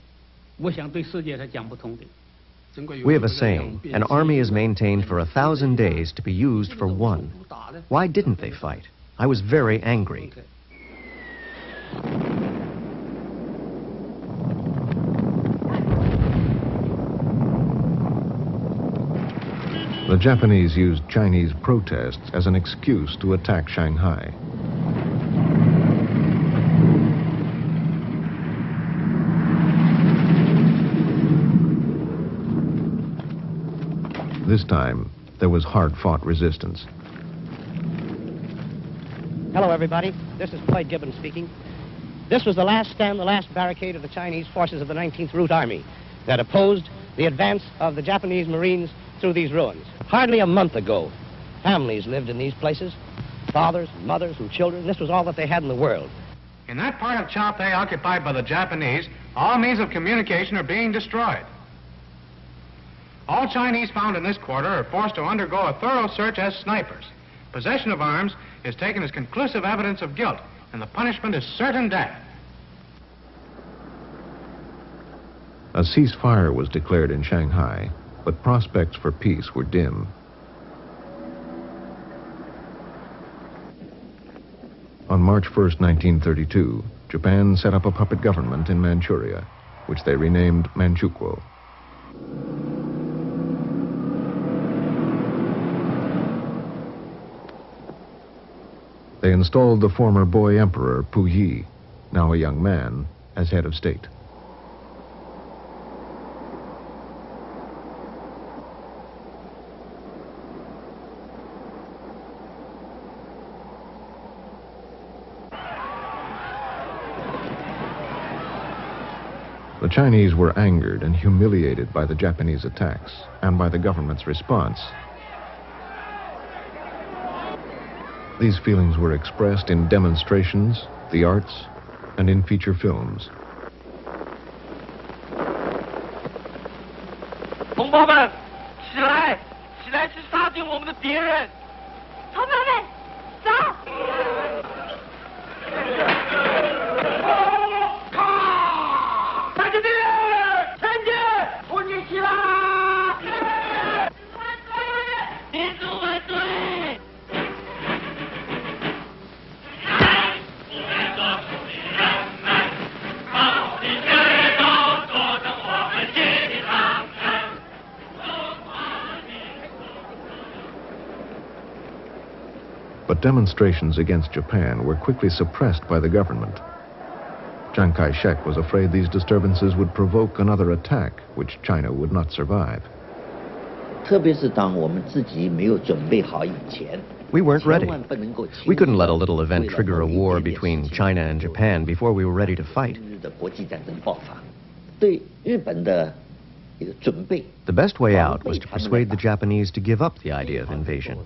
Speaker 3: We have a saying, an army is maintained for 1,000 days to be used for one. Why didn't they fight? I was very angry.
Speaker 1: The Japanese used Chinese protests as an excuse to attack Shanghai. This time, there was hard-fought resistance.
Speaker 8: Hello, everybody. This is Floyd Gibbons speaking. This was the last stand, the last barricade of the Chinese forces of the 19th Route Army that opposed the advance of the Japanese Marines through these ruins. Hardly a month ago, families lived in these places, fathers, mothers, and children. This was all that they had in the world.
Speaker 9: In that part of Chapei occupied by the Japanese, all means of communication are being destroyed. All Chinese found in this quarter are forced to undergo a thorough search as snipers. Possession of arms is taken as conclusive evidence of guilt, and the punishment is certain death.
Speaker 1: A ceasefire was declared in Shanghai, but prospects for peace were dim. On March 1st, 1932, Japan set up a puppet government in Manchuria, which they renamed Manchukuo. They installed the former boy emperor, Puyi, now a young man, as head of state. The Chinese were angered and humiliated by the Japanese attacks and by the government's response. These feelings were expressed in demonstrations, the arts, and in feature films.
Speaker 10: 同胞们，起来！起来，去杀敌我们的敌人！同胞们，走！看着敌人，前进！突击起来！民族万岁！
Speaker 1: But demonstrations against Japan were quickly suppressed by the government. Chiang Kai-shek was afraid these disturbances would provoke another attack, which China would not survive.
Speaker 3: We weren't ready. We couldn't let a little event trigger a war between China and Japan before we were ready to fight. The best way out was to persuade the Japanese to give up the idea of invasion.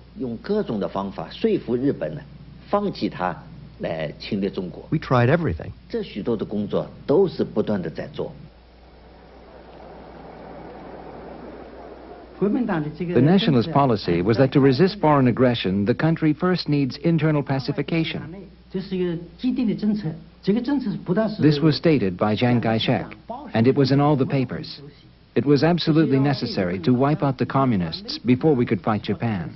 Speaker 3: We tried everything.
Speaker 2: The nationalist policy was that to resist foreign aggression, the country first needs internal pacification. This was stated by Chiang Kai-shek, and it was in all the papers. It was absolutely necessary to wipe out the communists before we could fight Japan.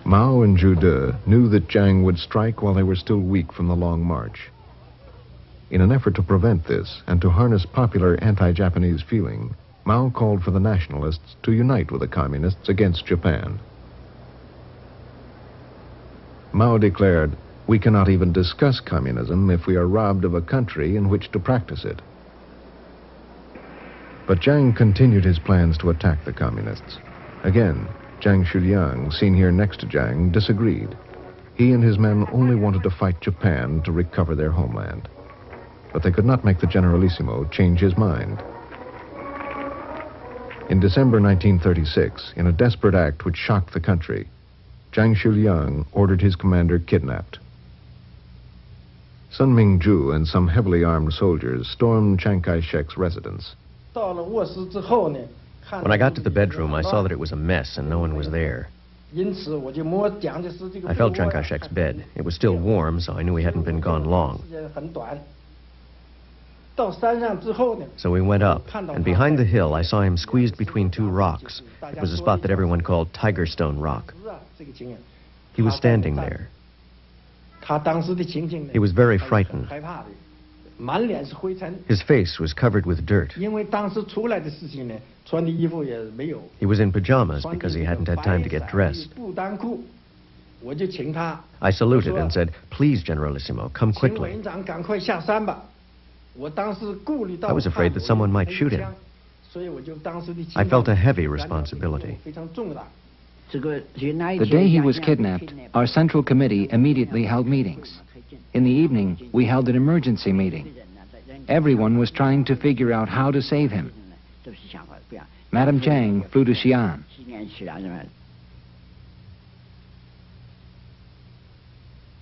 Speaker 1: Mao and Zhu De knew that Chiang would strike while they were still weak from the long march. In an effort to prevent this and to harness popular anti-Japanese feeling, Mao called for the nationalists to unite with the communists against Japan. Mao declared, "We cannot even discuss communism if we are robbed of a country in which to practice it." But Chiang continued his plans to attack the communists. Again, Zhang Xuliang, seen here next to Chiang, disagreed. He and his men only wanted to fight Japan to recover their homeland. But they could not make the Generalissimo change his mind. In December 1936, in a desperate act which shocked the country, Zhang Xuliang ordered his commander kidnapped. Sun Mingzhu and some heavily armed soldiers stormed Chiang Kai-shek's residence.
Speaker 3: When I got to the bedroom, I saw that it was a mess and no one was there. I felt Chiang Kai-shek's bed. It was still warm, so I knew he hadn't been gone long. So we went up, and behind the hill I saw him squeezed between two rocks. It was a spot that everyone called Tiger Stone Rock. He was standing there. He was very frightened. His face was covered with dirt. He was in pajamas because he hadn't had time to get dressed. I saluted and said, "Please, Generalissimo, come quickly." I was afraid that someone might shoot him. I felt a heavy responsibility.
Speaker 2: The day he was kidnapped, our Central Committee immediately held meetings. In the evening, we held an emergency meeting. Everyone was trying to figure out how to save him. Madame Chiang flew to Xi'an.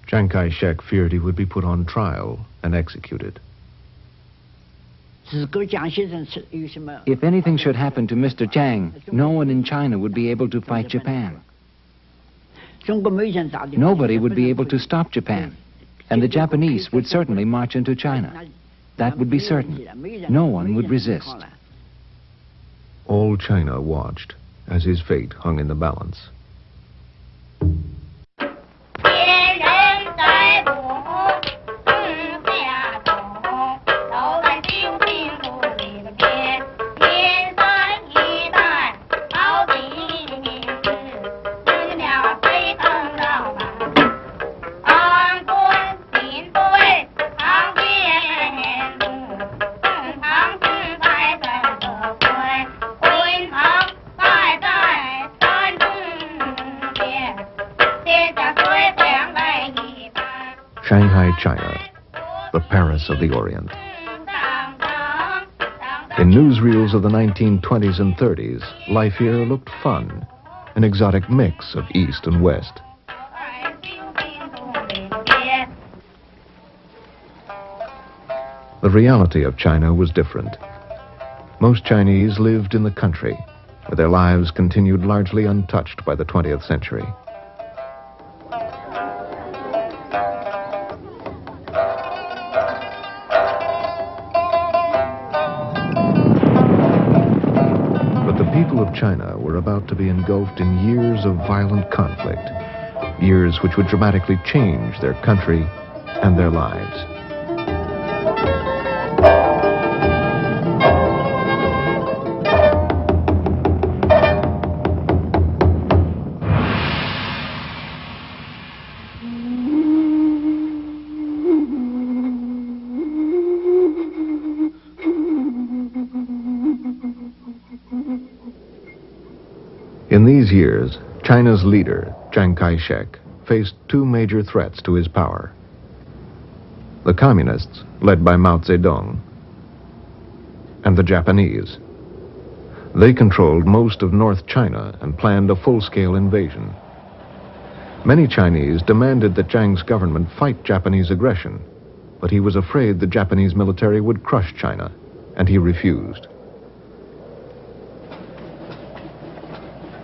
Speaker 1: Chiang Kai-shek feared he would be put on trial and executed.
Speaker 2: If anything should happen to Mr. Chiang, no one in China would be able to fight Japan. Nobody would be able to stop Japan, and the Japanese would certainly march into China. That would be certain. No one would resist.
Speaker 1: All China watched as his fate hung in the balance. Shanghai, China, the Paris of the Orient. In newsreels of the 1920s and 30s, life here looked fun, an exotic mix of East and West. The reality of China was different. Most Chinese lived in the country, where their lives continued largely untouched by the 20th century. People of China were about to be engulfed in years of violent conflict, years which would dramatically change their country and their lives. In these years, China's leader, Chiang Kai-shek, faced two major threats to his power. The Communists, led by Mao Zedong, and the Japanese. They controlled most of North China and planned a full-scale invasion. Many Chinese demanded that Chiang's government fight Japanese aggression, but he was afraid the Japanese military would crush China, and he refused.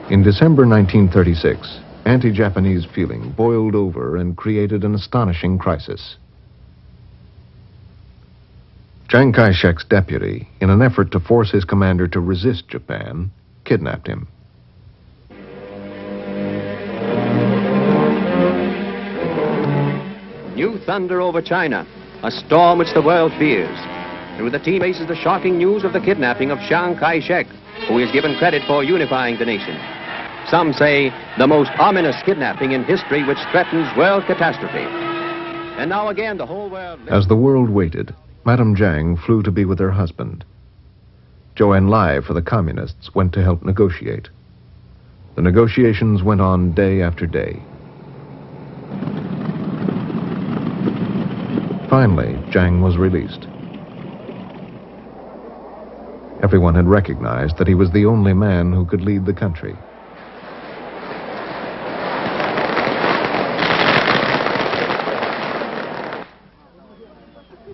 Speaker 1: In December 1936, anti-Japanese feeling boiled over and created an astonishing crisis. Chiang Kai-shek's deputy, in an effort to force his commander to resist Japan, kidnapped him.
Speaker 11: New thunder over China, a storm which the world fears. Through the team faces the shocking news of the kidnapping of Chiang Kai-shek, who is given credit for unifying the nation. Some say the most ominous kidnapping in history, which threatens world catastrophe. And now again the whole world...
Speaker 1: As the world waited, Madame Jiang flew to be with her husband. Zhou Enlai for the Communists went to help negotiate. The negotiations went on day after day. Finally, Jiang was released. Everyone had recognized that he was the only man who could lead the country.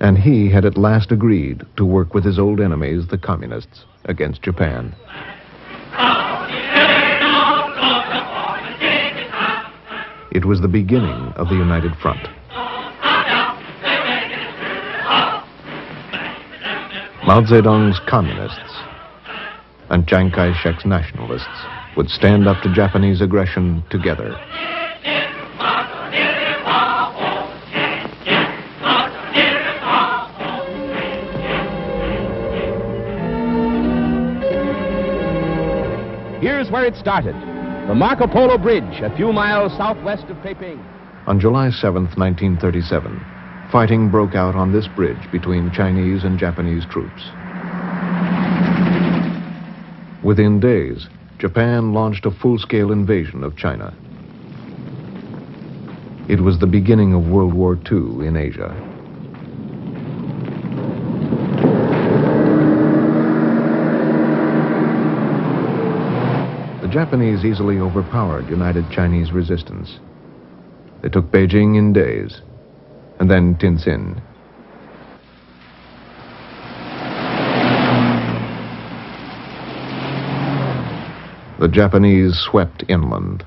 Speaker 1: And he had at last agreed to work with his old enemies, the Communists, against Japan. It was the beginning of the United Front. Mao Zedong's Communists and Chiang Kai-shek's Nationalists would stand up to Japanese aggression together.
Speaker 11: Here's where it started. The Marco Polo Bridge, a few miles southwest of Peiping.
Speaker 1: On July 7th, 1937, fighting broke out on this bridge between Chinese and Japanese troops. Within days, Japan launched a full-scale invasion of China. It was the beginning of World War II in Asia. The Japanese easily overpowered united Chinese resistance. They took Beijing in days, and then Tientsin. The Japanese swept inland.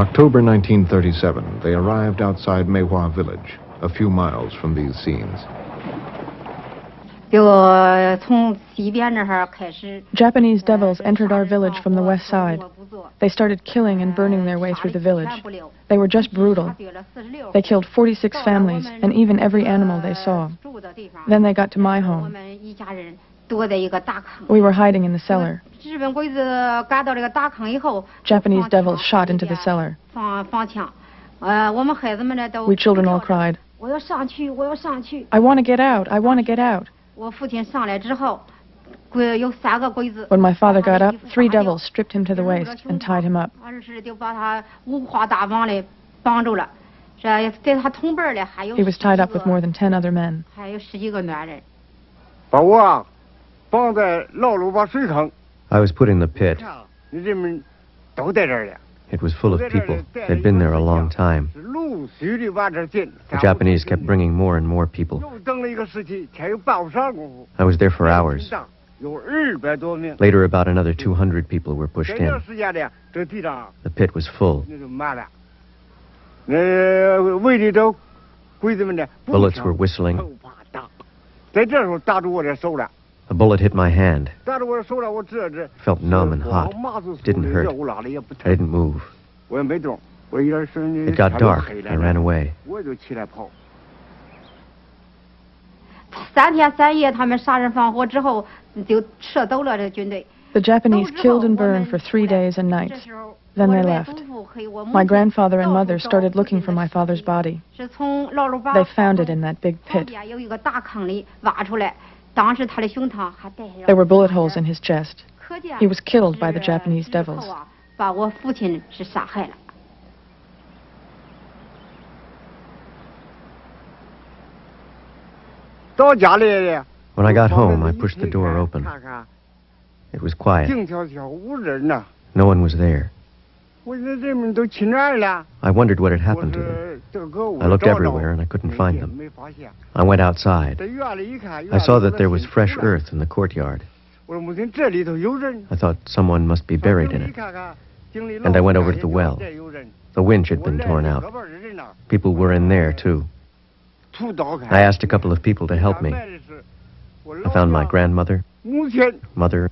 Speaker 1: October 1937, they arrived outside Meihua village, a few miles from these scenes.
Speaker 5: Japanese devils entered our village from the west side. They started killing and burning their way through the village. They were just brutal. They killed 46 families and even every animal they saw. Then they got to my home. We were hiding in the cellar. Japanese devils shot into the cellar. We children all cried, "I want to get out, I want to get out." When my father got up, 3 devils stripped him to the waist and tied him up. He was tied up with more than 10 other men.
Speaker 3: I was put in the pit. It was full of people. They'd been there a long time. The Japanese kept bringing more and more people. I was there for hours. Later, about another 200 people were pushed in. The pit was full. Bullets were whistling. A bullet hit my hand. Felt numb and hot. It didn't hurt. I didn't move. It got dark. I ran away.
Speaker 5: The Japanese killed and burned for 3 days and nights. Then they left. My grandfather and mother started looking for my father's body. They found it in that big pit. There were bullet holes in his chest. He was killed by the Japanese devils.
Speaker 3: When I got home, I pushed the door open. It was quiet. No one was there. I wondered what had happened to them. I looked everywhere and I couldn't find them. I went outside. I saw that there was fresh earth in the courtyard. I thought someone must be buried in it. And I went over to the well. The winch had been torn out. People were in there, too. I asked a couple of people to help me. I found my grandmother, mother,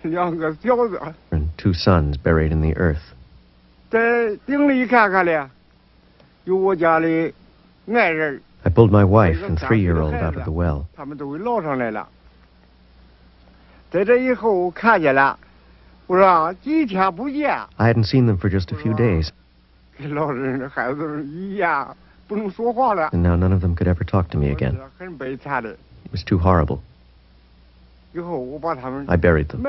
Speaker 3: and 2 sons buried in the earth. I pulled my wife and 3-year-old out of the well. I hadn't seen them for just a few days. And now none of them could ever talk to me again. It was too horrible. I buried them.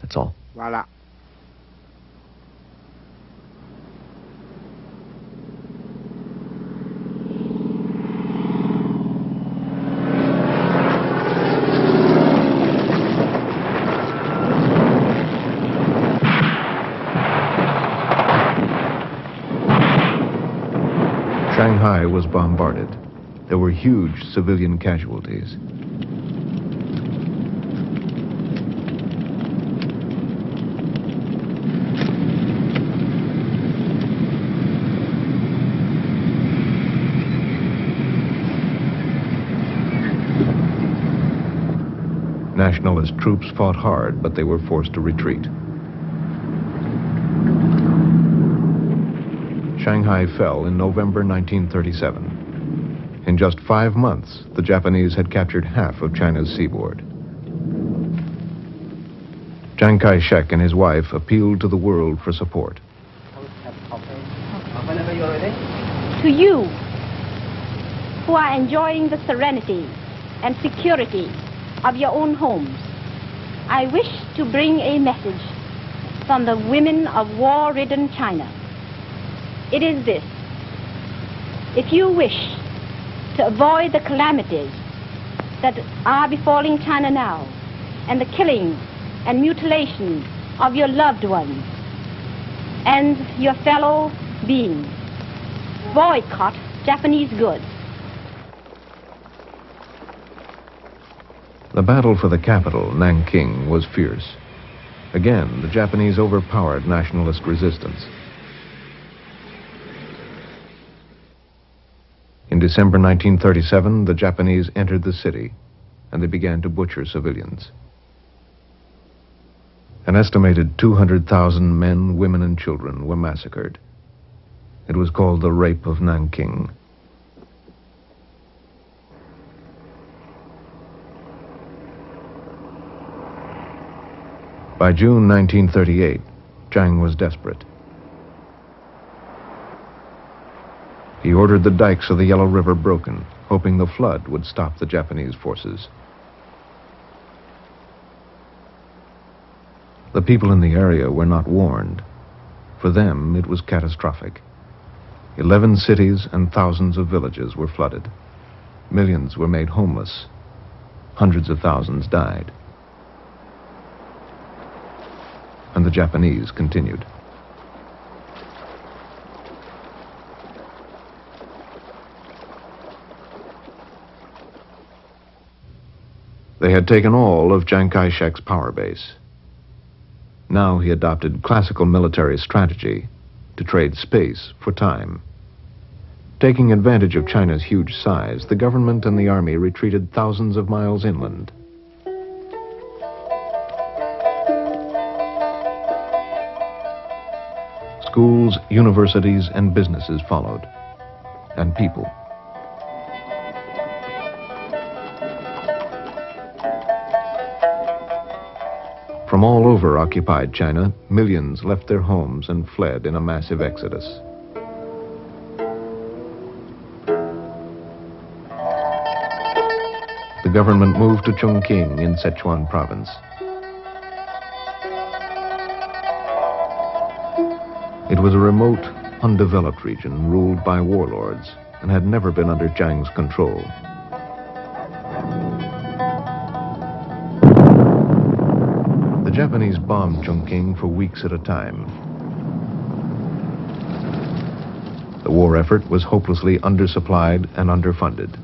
Speaker 3: That's all.
Speaker 1: Shanghai was bombarded. There were huge civilian casualties. Nationalist troops fought hard, but they were forced to retreat. Shanghai fell in November 1937. In just 5 months, the Japanese had captured half of China's seaboard. Chiang Kai-shek and his wife appealed to the world for support.
Speaker 7: To you, who are enjoying the serenity and security of your own homes, I wish to bring a message from the women of war-ridden China. It is this: if you wish to avoid the calamities that are befalling China now, and the killing and mutilation of your loved ones and your fellow beings, boycott Japanese goods.
Speaker 1: The battle for the capital, Nanking, was fierce. Again, the Japanese overpowered nationalist resistance. In December 1937, the Japanese entered the city, and they began to butcher civilians. An estimated 200,000 men, women, and children were massacred. It was called the Rape of Nanking. By June 1938, Chiang was desperate. He ordered the dikes of the Yellow River broken, hoping the flood would stop the Japanese forces. The people in the area were not warned. For them, it was catastrophic. 11 cities and thousands of villages were flooded. Millions were made homeless. Hundreds of thousands died. And the Japanese continued. They had taken all of Chiang Kai-shek's power base. Now he adopted classical military strategy to trade space for time. Taking advantage of China's huge size, the government and the army retreated thousands of miles inland. Schools, universities, and businesses followed, and people. From all over occupied China, millions left their homes and fled in a massive exodus. The government moved to Chongqing in Sichuan province. It was a remote, undeveloped region ruled by warlords and had never been under Chiang's control. The Japanese bombed Chongqing for weeks at a time. The war effort was hopelessly undersupplied and underfunded.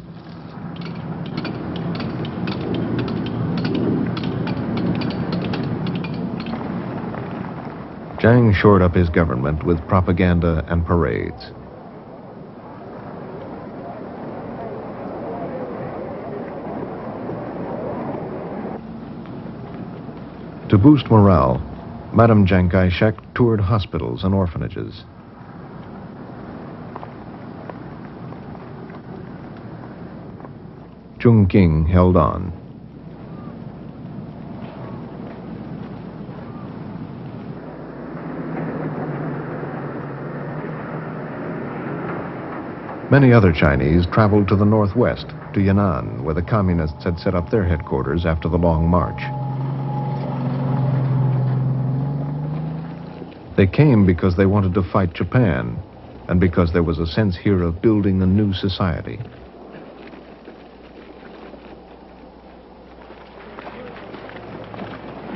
Speaker 1: Chiang shored up his government with propaganda and parades. To boost morale, Madame Chiang Kai-shek toured hospitals and orphanages. Chongqing held on. Many other Chinese traveled to the northwest, to Yan'an, where the communists had set up their headquarters after the Long March. They came because they wanted to fight Japan, and because there was a sense here of building a new society.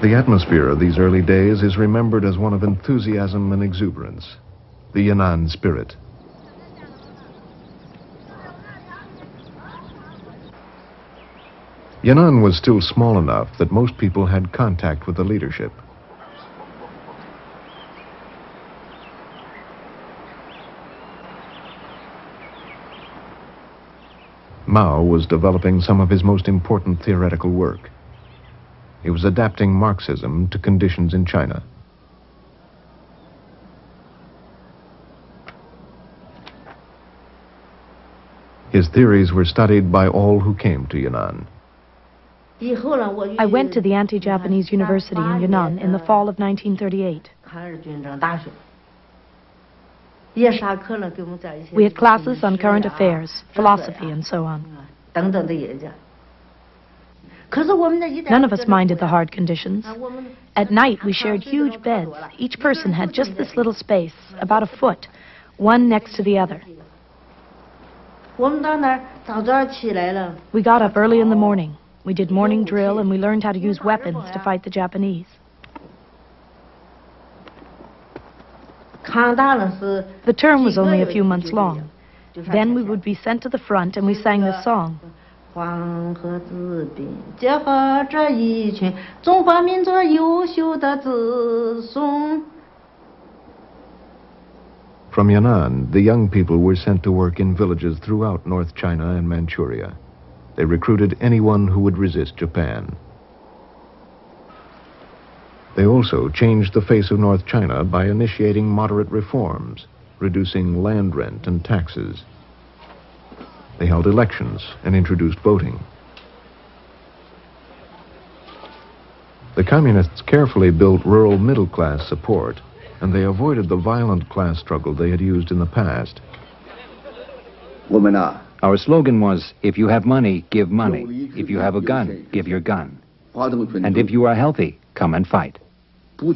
Speaker 1: The atmosphere of these early days is remembered as one of enthusiasm and exuberance, the Yan'an spirit. Yan'an was still small enough that most people had contact with the leadership. Mao was developing some of his most important theoretical work. He was adapting Marxism to conditions in China. His theories were studied by all who came to Yan'an.
Speaker 12: I went to the anti-Japanese university in Yunnan in the fall of 1938. We had classes on current affairs, philosophy, and so on. None of us minded the hard conditions. At night, we shared huge beds. Each person had just this little space, about a foot, one next to the other. We got up early in the morning. We did morning drill, and we learned how to use weapons to fight the Japanese. The term was only a few months long. Then we would be sent to the front, and we sang this song.
Speaker 1: From Yan'an, the young people were sent to work in villages throughout North China and Manchuria. They recruited anyone who would resist Japan. They also changed the face of North China by initiating moderate reforms, reducing land rent and taxes. They held elections and introduced voting. The communists carefully built rural middle-class support, and they avoided the violent class struggle they had used in the past.
Speaker 2: Our slogan was, if you have money, give money. If you have a gun, give your gun. And if you are healthy, come and fight. We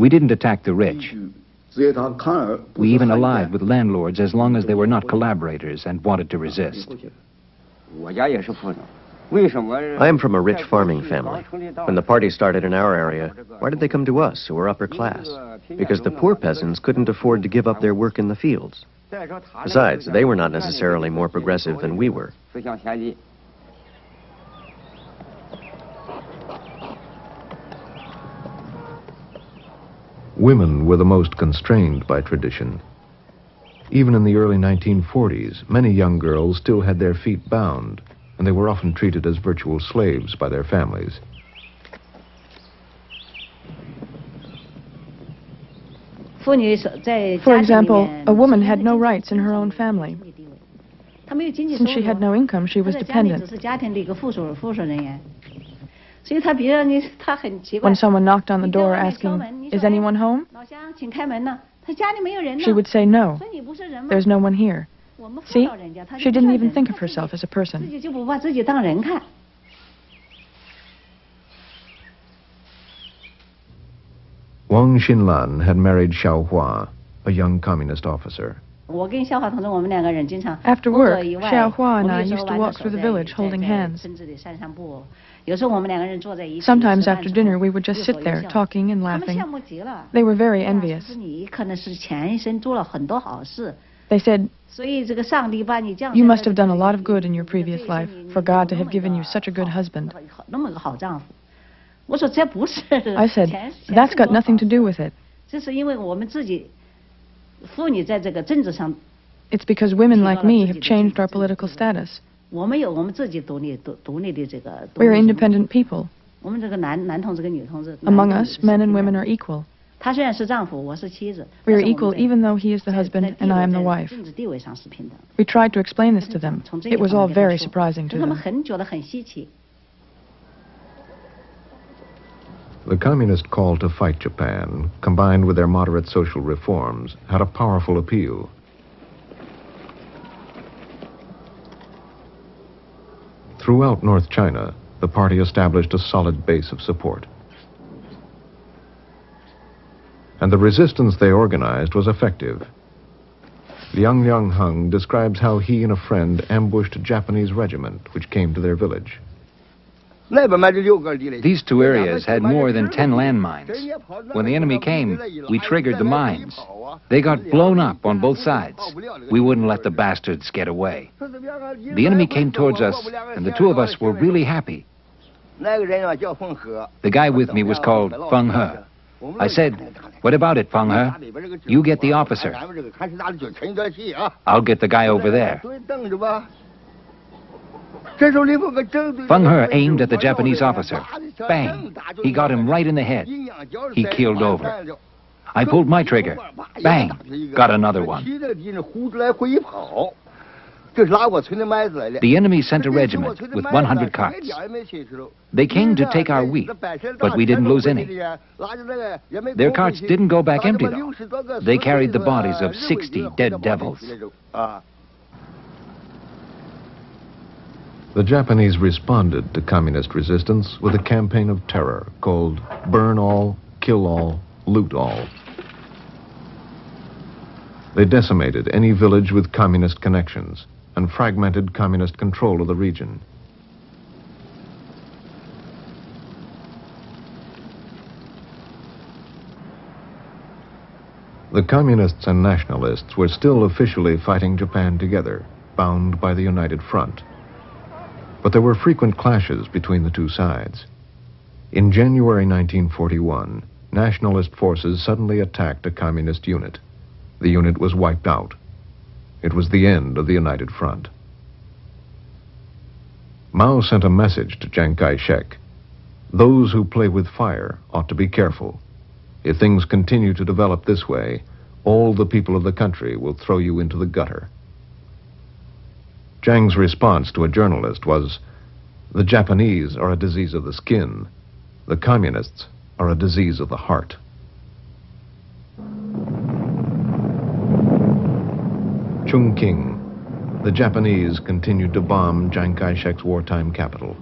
Speaker 2: didn't attack the rich. We even allied with landlords as long as they were not collaborators and wanted to resist.
Speaker 3: I am from a rich farming family. When the party started in our area, why did they come to us, who were upper class? Because the poor peasants couldn't afford to give up their work in the fields. Besides, they were not necessarily more progressive than we were.
Speaker 1: Women were the most constrained by tradition. Even in the early 1940s, many young girls still had their feet bound, and they were often treated as virtual slaves by their families.
Speaker 5: For example, a woman had no rights in her own family. Since she had no income, she was dependent. When someone knocked on the door asking, "Is anyone home?" she would say, "No, there's no one here." See? She didn't even think of herself as a person.
Speaker 1: Wang Xinlan had married Xiao Hua, a young communist officer.
Speaker 5: After work, Xiao Hua and I used to walk through the village holding hands. Sometimes after dinner we would just sit there talking and laughing. They were very envious. They said, "You must have done a lot of good in your previous life for God to have given you such a good husband." I said, "That's got nothing to do with it. It's because women like me have changed our political status. We're independent people. Among us, men and women are equal. We are equal even though he is the husband and I am the wife." We tried to explain this to them. It was all very surprising to them.
Speaker 1: The communist call to fight Japan, combined with their moderate social reforms, had a powerful appeal. Throughout North China, the party established a solid base of support. And the resistance they organized was effective. Liang Liangheng describes how he and a friend ambushed a Japanese regiment which came to their village.
Speaker 2: These two areas had more than 10 landmines. When the enemy came, we triggered the mines. They got blown up on both sides. We wouldn't let the bastards get away. The enemy came towards us, and the two of us were really happy. The guy with me was called Feng He. I said, "What about it, Feng He? You get the officer. I'll get the guy over there." Feng He aimed at the Japanese officer. Bang! He got him right in the head. He keeled over. I pulled my trigger. Bang! Got another one. The enemy sent a regiment with 100 carts. They came to take our wheat, but we didn't lose any. Their carts didn't go back empty, though. They carried the bodies of 60 dead devils.
Speaker 1: The Japanese responded to communist resistance with a campaign of terror called Burn All, Kill All, Loot All. They decimated any village with communist connections and fragmented communist control of the region. The communists and nationalists were still officially fighting Japan together, bound by the United Front. But there were frequent clashes between the two sides. In January 1941, nationalist forces suddenly attacked a communist unit. The unit was wiped out. It was the end of the United Front. Mao sent a message to Chiang Kai-shek. Those who play with fire ought to be careful. If things continue to develop this way, all the people of the country will throw you into the gutter. Chiang's response to a journalist was, "The Japanese are a disease of the skin. The communists are a disease of the heart." Chungking. The Japanese continued to bomb Chiang Kai-shek's wartime capital.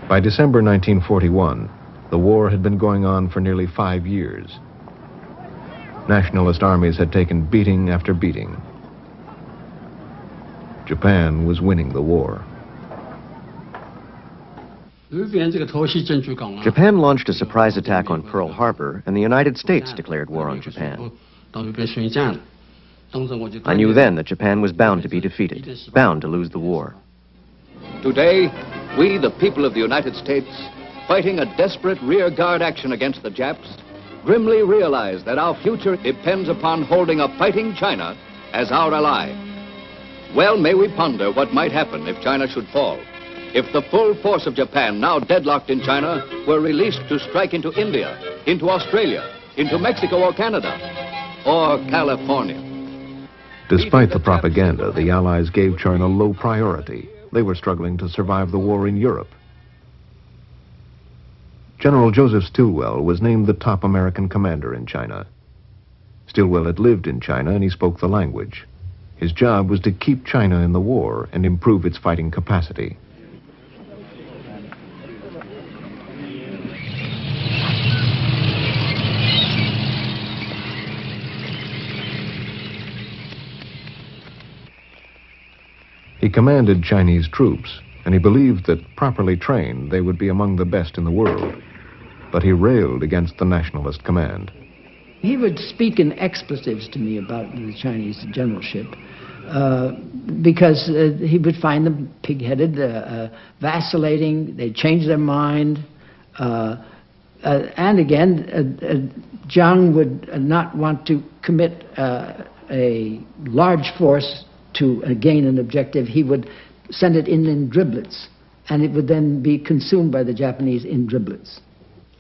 Speaker 1: By December 1941, the war had been going on for nearly 5 years. Nationalist armies had taken beating after beating. Japan was winning the war.
Speaker 3: Japan launched a surprise attack on Pearl Harbor, and the United States declared war on Japan. I knew then that Japan was bound to be defeated, bound to lose the war.
Speaker 13: Today, we, the people of the United States, fighting a desperate rearguard action against the Japs, grimly realize that our future depends upon holding a fighting China as our ally. Well, may we ponder what might happen if China should fall, if the full force of Japan, now deadlocked in China, were released to strike into India, into Australia, into Mexico or Canada, or California.
Speaker 1: Despite the propaganda, the Allies gave China low priority. They were struggling to survive the war in Europe. General Joseph Stilwell was named the top American commander in China. Stilwell had lived in China and he spoke the language. His job was to keep China in the war and improve its fighting capacity. He commanded Chinese troops, and he believed that, properly trained, they would be among the best in the world. But he railed against the nationalist command.
Speaker 14: He would speak in expletives to me about the Chinese generalship, because he would find them pig-headed, vacillating, they'd change their mind. And again, Jiang would not want to commit a large force to gain an objective. He would send it in driblets, and it would then be consumed by the Japanese in driblets.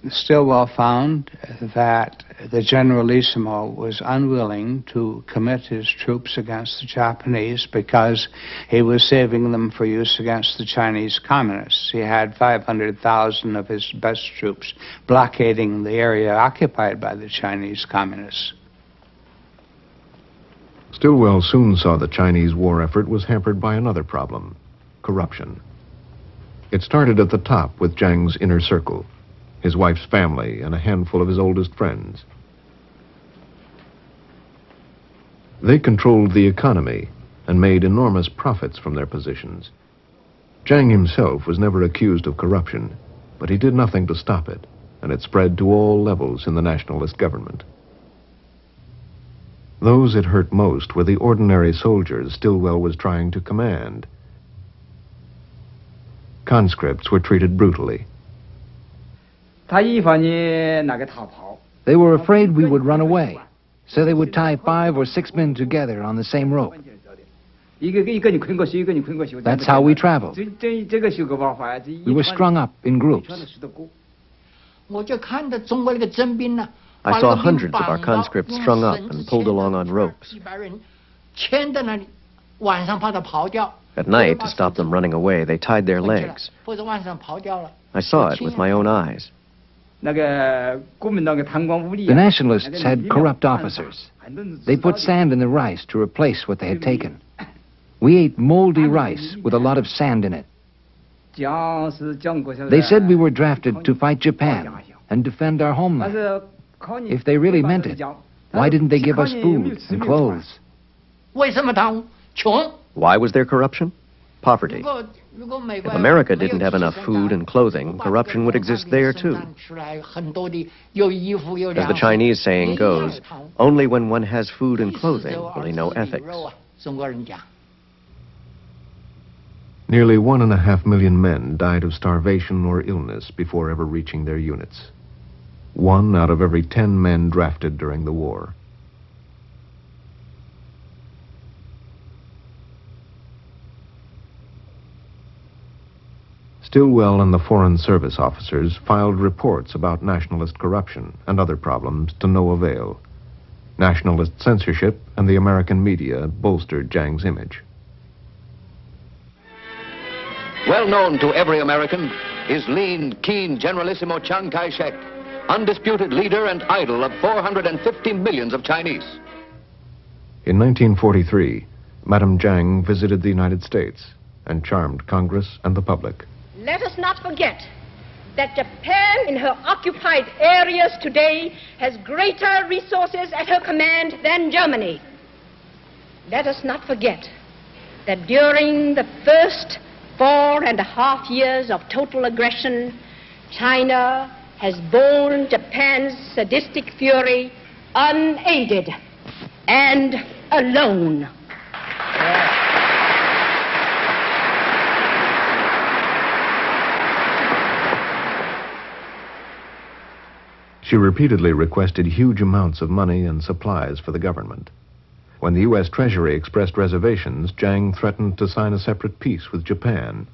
Speaker 15: Stilwell found that the Generalissimo was unwilling to commit his troops against the Japanese because he was saving them for use against the Chinese communists. He had 500,000 of his best troops blockading the area occupied by the Chinese communists.
Speaker 1: Stilwell soon saw the Chinese war effort was hampered by another problem: corruption. It started at the top with Jiang's inner circle, his wife's family, and a handful of his oldest friends. They controlled the economy and made enormous profits from their positions. Jiang himself was never accused of corruption, but he did nothing to stop it, and it spread to all levels in the nationalist government. Those it hurt most were the ordinary soldiers Stilwell was trying to command. Conscripts were treated brutally.
Speaker 2: They were afraid we would run away, so they would tie 5 or 6 men together on the same rope. That's how we traveled. We were strung up in groups.
Speaker 3: I saw hundreds of our conscripts strung up and pulled along on ropes. At night, to stop them running away, they tied their legs. I saw it with my own eyes.
Speaker 2: The nationalists had corrupt officers. They put sand in the rice to replace what they had taken. We ate moldy rice with a lot of sand in it. They said we were drafted to fight Japan and defend our homeland. If they really meant it, why didn't they give us food and clothes?
Speaker 3: Why was there corruption? Poverty. If America didn't have enough food and clothing, corruption would exist there too. As the Chinese saying goes, only when one has food and clothing will he know ethics.
Speaker 1: Nearly 1.5 million men died of starvation or illness before ever reaching their units. 1 out of every 10 men drafted during the war. Stilwell and the Foreign Service officers filed reports about nationalist corruption and other problems to no avail. Nationalist censorship and the American media bolstered Jiang's image.
Speaker 13: Well known to every American is lean, keen Generalissimo Chiang Kai-shek, undisputed leader and idol of 450 millions of Chinese.
Speaker 1: In 1943, Madame Jiang visited the United States and charmed Congress and the public.
Speaker 16: Let us not forget that Japan in her occupied areas today has greater resources at her command than Germany. Let us not forget that during the first 4.5 years of total aggression, China has borne Japan's sadistic fury unaided and alone.
Speaker 1: She repeatedly requested huge amounts of money and supplies for the government. When the U.S. Treasury expressed reservations, Jiang threatened to sign a separate peace with Japan.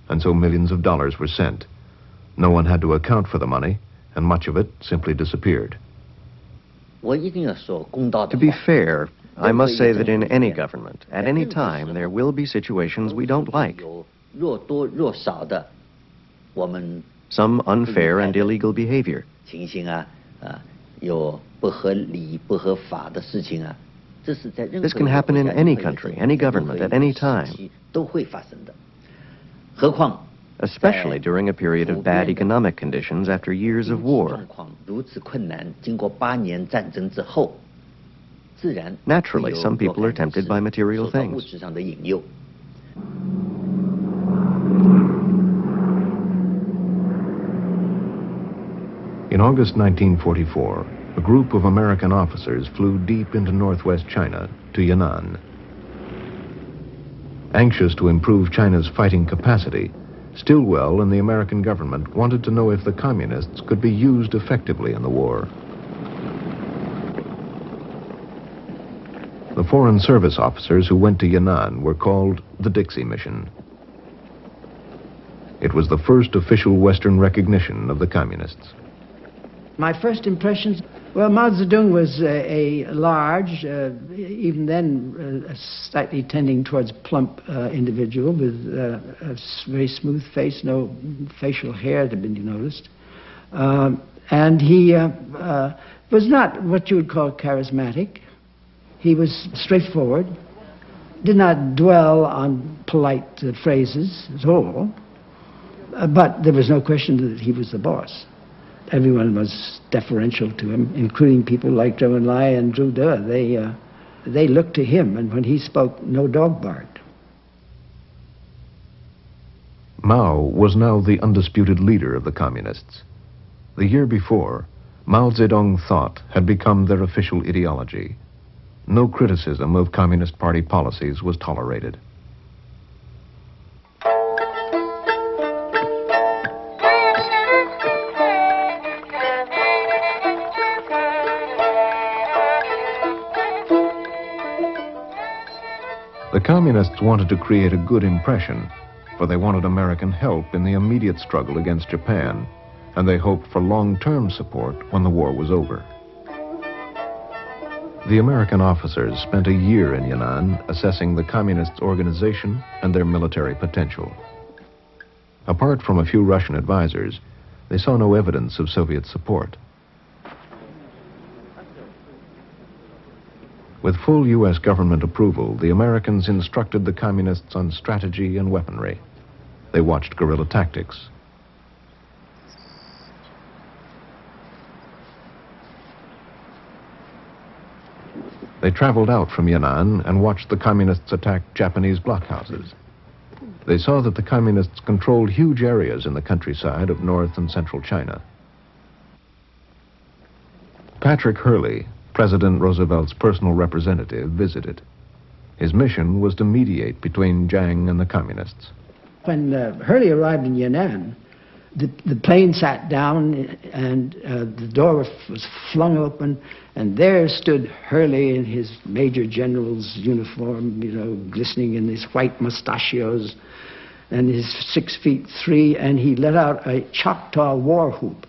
Speaker 1: And so millions of dollars were sent. No one had to account for the money, and much of it simply disappeared.
Speaker 3: To be fair, I must say that in any government, at any time, there will be situations we don't like. Some unfair and illegal behavior. This can happen in any country, any government, at any time. Especially during a period of bad economic conditions after years of war. Naturally, some people are tempted by material things.
Speaker 1: In August 1944, a group of American officers flew deep into northwest China to Yan'an. Anxious to improve China's fighting capacity, Stilwell and the American government wanted to know if the communists could be used effectively in the war. The Foreign Service officers who went to Yan'an were called the Dixie Mission. It was the first official Western recognition of the communists.
Speaker 14: My first impressions, well, Mao Zedong was a large, even then slightly tending towards plump individual with a very smooth face, no facial hair to be noticed. And he was not what you would call charismatic. He was straightforward, did not dwell on polite phrases at all, but there was no question that he was the boss. Everyone was deferential to him, including people like Zhou Enlai and Zhu De. They looked to him, and when he spoke, no dog barked.
Speaker 1: Mao was now the undisputed leader of the communists. The year before, Mao Zedong thought had become their official ideology. No criticism of Communist Party policies was tolerated. The communists wanted to create a good impression, for they wanted American help in the immediate struggle against Japan, and they hoped for long-term support when the war was over. The American officers spent a year in Yan'an assessing the communists' organization and their military potential. Apart from a few Russian advisors, they saw no evidence of Soviet support. With full U.S. government approval, the Americans instructed the communists on strategy and weaponry. They watched guerrilla tactics. They traveled out from Yan'an and watched the communists attack Japanese blockhouses. They saw that the communists controlled huge areas in the countryside of North and Central China. Patrick Hurley, President Roosevelt's personal representative, visited. His mission was to mediate between Jiang and the communists.
Speaker 14: When Hurley arrived in Yan'an, the plane sat down and the door was flung open, and there stood Hurley in his Major General's uniform, you know, glistening in his white mustachios and his 6'3", and he let out a Choctaw war whoop.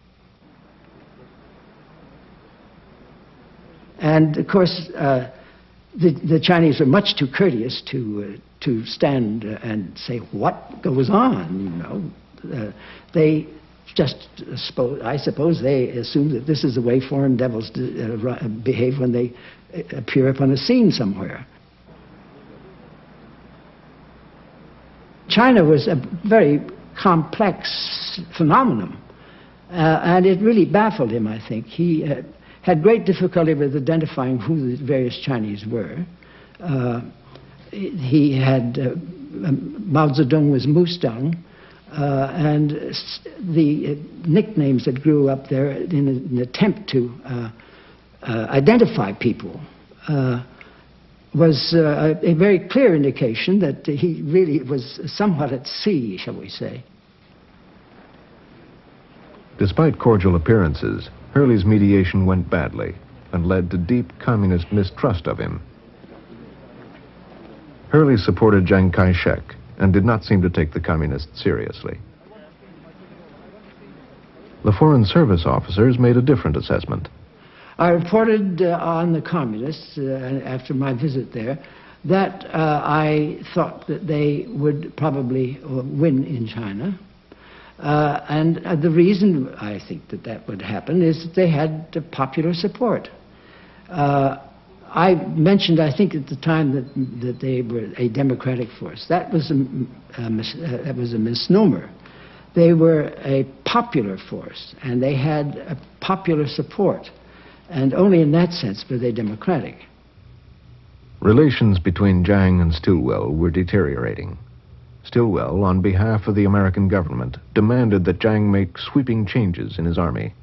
Speaker 14: And of course, the Chinese were much too courteous to stand and say, what goes on, you know. They just, I suppose they assume that this is the way foreign devils behave when they appear upon a scene somewhere. China was a very complex phenomenon, and it really baffled him, I think. He had great difficulty with identifying who the various Chinese were. He had Mao Zedong was Mustang, and the nicknames that grew up there in an attempt to identify people was a very clear indication that he really was somewhat at sea, shall we say.
Speaker 1: Despite cordial appearances, Hurley's mediation went badly and led to deep communist mistrust of him. Hurley supported Chiang Kai-shek and did not seem to take the communists seriously. The Foreign Service officers made a different assessment.
Speaker 14: I reported on the communists after my visit there that I thought that they would probably win in China. And the reason I think that that would happen is that they had popular support. I mentioned, I think at the time, that they were a democratic force. That was a misnomer. They were a popular force, and they had a popular support. And only in that sense were they democratic.
Speaker 1: Relations between Jiang and Stilwell were deteriorating. Stilwell, on behalf of the American government, demanded that Jiang make sweeping changes in his army.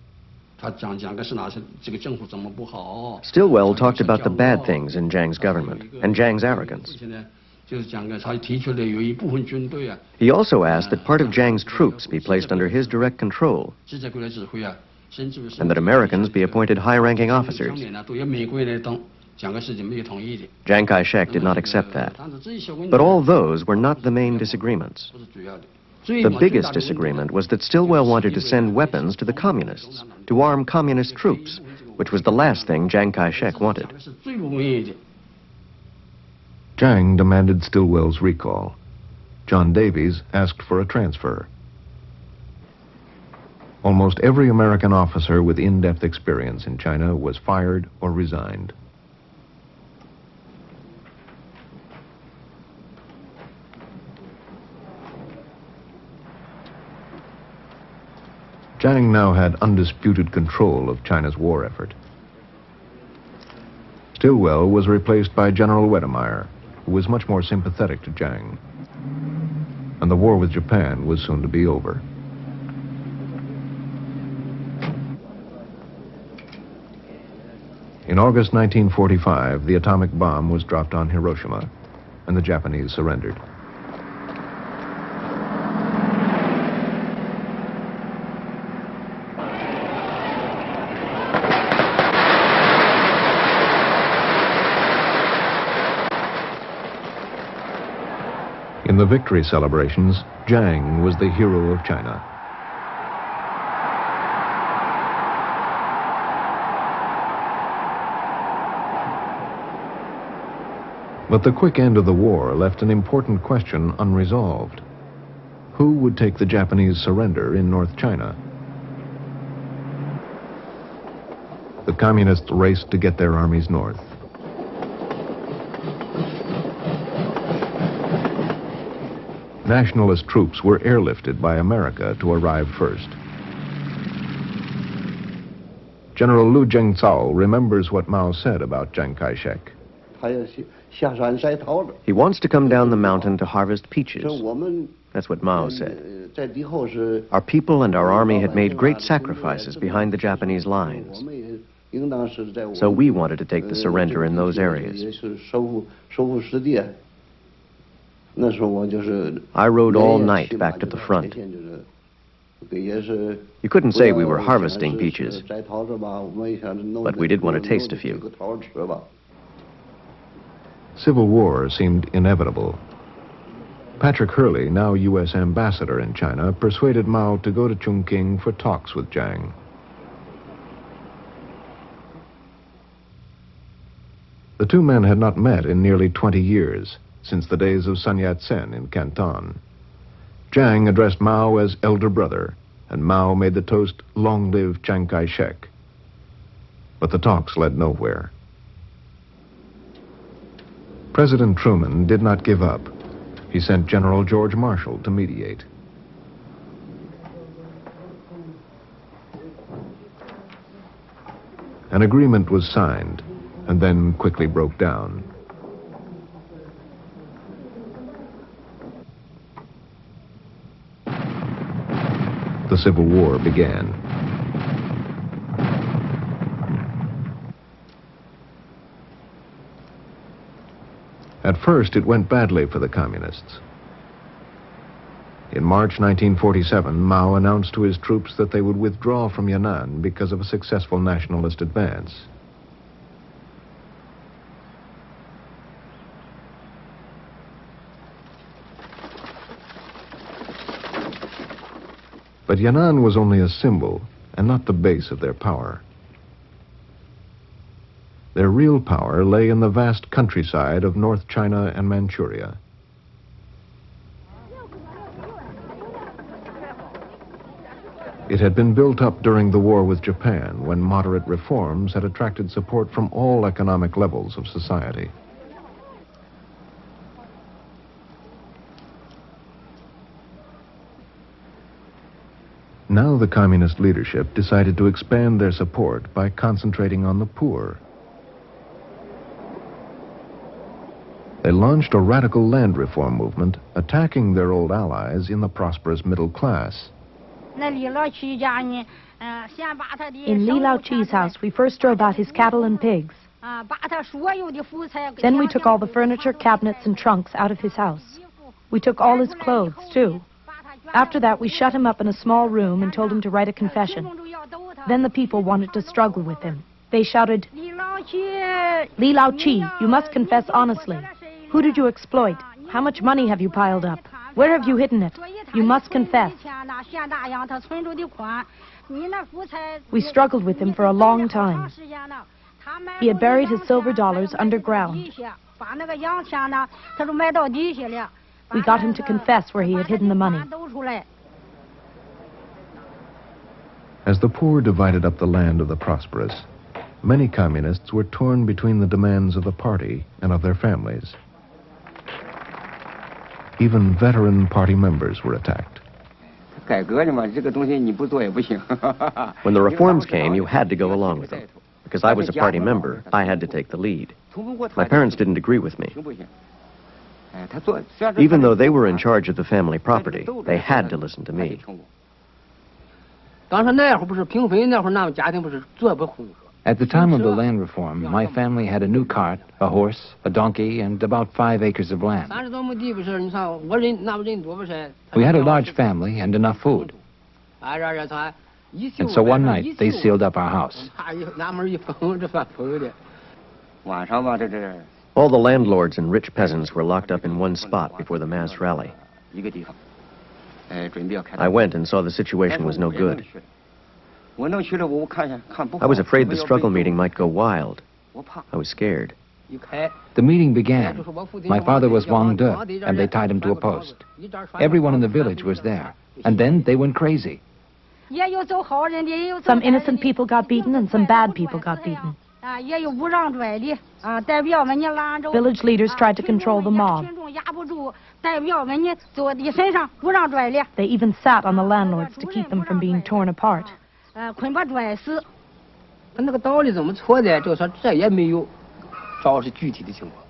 Speaker 3: Stilwell talked about the bad things in Jiang's government and Jiang's arrogance. He also asked that part of Jiang's troops be placed under his direct control and that Americans be appointed high-ranking officers. Chiang Kai-shek did not accept that. But all those were not the main disagreements. The biggest disagreement was that Stilwell wanted to send weapons to the communists, to arm communist troops, which was the last thing Chiang Kai-shek wanted.
Speaker 1: Jiang demanded Stilwell's recall. John Davies asked for a transfer. Almost every American officer with in-depth experience in China was fired or resigned. Jiang now had undisputed control of China's war effort. Stilwell was replaced by General Wedemeyer, who was much more sympathetic to Jiang. And the war with Japan was soon to be over. In August 1945, the atomic bomb was dropped on Hiroshima, and the Japanese surrendered. In the victory celebrations, Jiang was the hero of China. But the quick end of the war left an important question unresolved. Who would take the Japanese surrender in North China? The communists raced to get their armies north. Nationalist troops were airlifted by America to arrive first. General Lu Jingzhao remembers what Mao said about Chiang Kai-shek.
Speaker 3: He wants to come down the mountain to harvest peaches. That's what Mao said. Our people and our army had made great sacrifices behind the Japanese lines. So we wanted to take the surrender in those areas. I rode all night back to the front. You couldn't say we were harvesting peaches, but we did want to taste a few.
Speaker 1: Civil war seemed inevitable. Patrick Hurley, now U.S. ambassador in China, persuaded Mao to go to Chongqing for talks with Jiang. The two men had not met in nearly 20 years, since the days of Sun Yat-sen in Canton. Jiang addressed Mao as elder brother, and Mao made the toast, "Long live Chiang Kai-shek." But the talks led nowhere. President Truman did not give up. He sent General George Marshall to mediate. An agreement was signed, and then quickly broke down. The Civil War began. At first, it went badly for the communists. In March 1947, Mao announced to his troops that they would withdraw from Yan'an because of a successful nationalist advance. But Yan'an was only a symbol and not the base of their power. Their real power lay in the vast countryside of North China and Manchuria. It had been built up during the war with Japan, when moderate reforms had attracted support from all economic levels of society. Now the communist leadership decided to expand their support by concentrating on the poor. They launched a radical land reform movement, attacking their old allies in the prosperous middle class.
Speaker 12: In Li Laoqi's house, we first drove out his cattle and pigs. Then we took all the furniture, cabinets, and trunks out of his house. We took all his clothes, too. After that, we shut him up in a small room and told him to write a confession. Then the people wanted to struggle with him. They shouted, "Li Laoqi, you must confess honestly. Who did you exploit? How much money have you piled up? Where have you hidden it? You must confess." We struggled with him for a long time. He had buried his silver dollars underground. We got him to confess where he had hidden the money.
Speaker 1: As the poor divided up the land of the prosperous, many communists were torn between the demands of the party and of their families. Even veteran party members were attacked.
Speaker 3: When the reforms came, you had to go along with them. Because I was a party member, I had to take the lead. My parents didn't agree with me. Even though they were in charge of the family property, they had to listen to me.
Speaker 2: At the time of the land reform, my family had a new cart, a horse, a donkey, and about 5 acres of land. We had a large family and enough food. And so one night, they sealed up our house.
Speaker 3: All the landlords and rich peasants were locked up in one spot before the mass rally. I went and saw the situation was no good. I was afraid the struggle meeting might go wild. I was scared.
Speaker 2: The meeting began. My father was Wang De, and they tied him to a post. Everyone in the village was there. And then they went crazy.
Speaker 12: Some innocent people got beaten and some bad people got beaten. Village leaders tried to control the mob. They even sat on the landlords to keep them from being torn apart.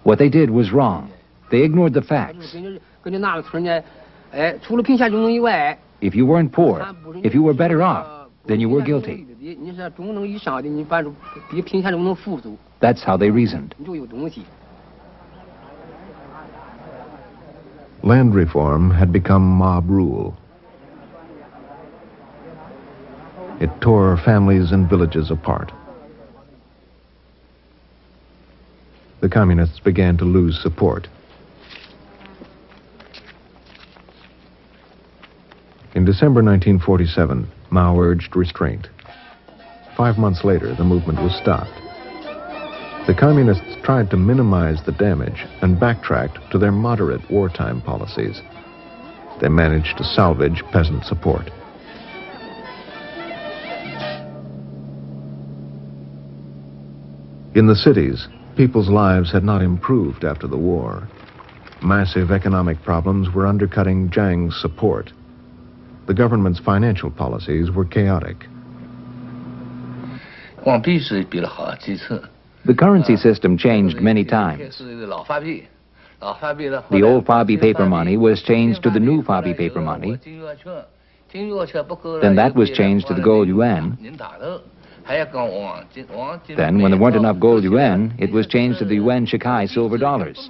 Speaker 2: What they did was wrong. They ignored the facts. If you weren't poor, if you were better off, then you were guilty. That's how they reasoned.
Speaker 1: Land reform had become mob rule. It tore families and villages apart. The communists began to lose support. In December 1947, Mao urged restraint. 5 months later, the movement was stopped. The communists tried to minimize the damage and backtracked to their moderate wartime policies. They managed to salvage peasant support. In the cities, people's lives had not improved after the war. Massive economic problems were undercutting Jiang's support. The government's financial policies were chaotic.
Speaker 2: The currency system changed many times. The old Fabi paper money was changed to the new Fabi paper money. Then that was changed to the gold yuan. Then, when there weren't enough gold yuan, it was changed to the yuan shikai silver dollars.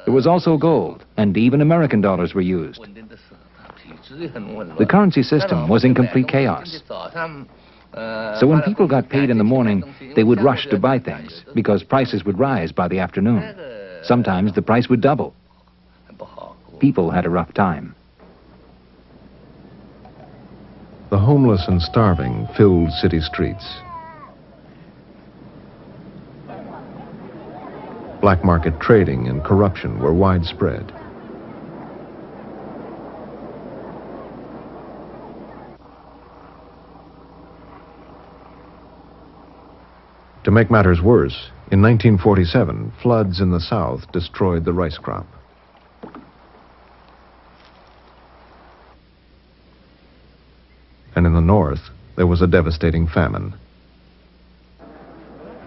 Speaker 2: There was also gold, and even American dollars were used. The currency system was in complete chaos. So when people got paid in the morning, they would rush to buy things, because prices would rise by the afternoon. Sometimes the price would double. People had a rough time.
Speaker 1: The homeless and starving filled city streets. Black market trading and corruption were widespread. To make matters worse, in 1947, floods in the south destroyed the rice crop. And in the north, there was a devastating famine.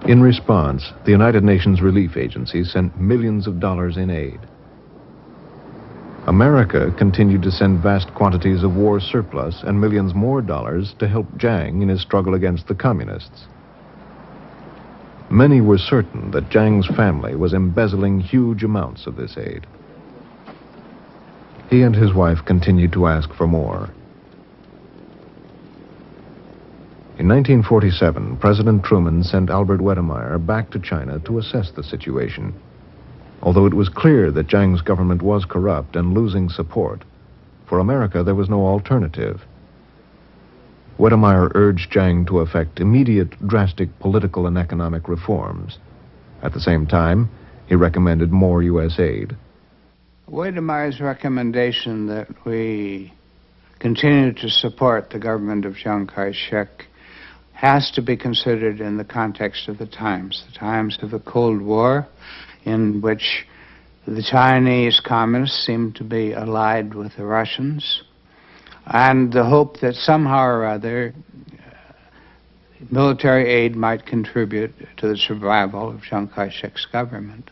Speaker 1: In response, the United Nations Relief Agency sent millions of dollars in aid. America continued to send vast quantities of war surplus and millions more dollars to help Jiang in his struggle against the communists. Many were certain that Jiang's family was embezzling huge amounts of this aid. He and his wife continued to ask for more. In 1947, President Truman sent Albert Wedemeyer back to China to assess the situation. Although it was clear that Jiang's government was corrupt and losing support, for America there was no alternative. Wedemeyer urged Jiang to effect immediate, drastic political and economic reforms. At the same time, he recommended more U.S. aid.
Speaker 15: Wedemeyer's recommendation that we continue to support the government of Chiang Kai-shek has to be considered in the context of the times of the Cold War, in which the Chinese communists seemed to be allied with the Russians, and the hope that somehow or other military aid might contribute to the survival of Chiang Kai-shek's government.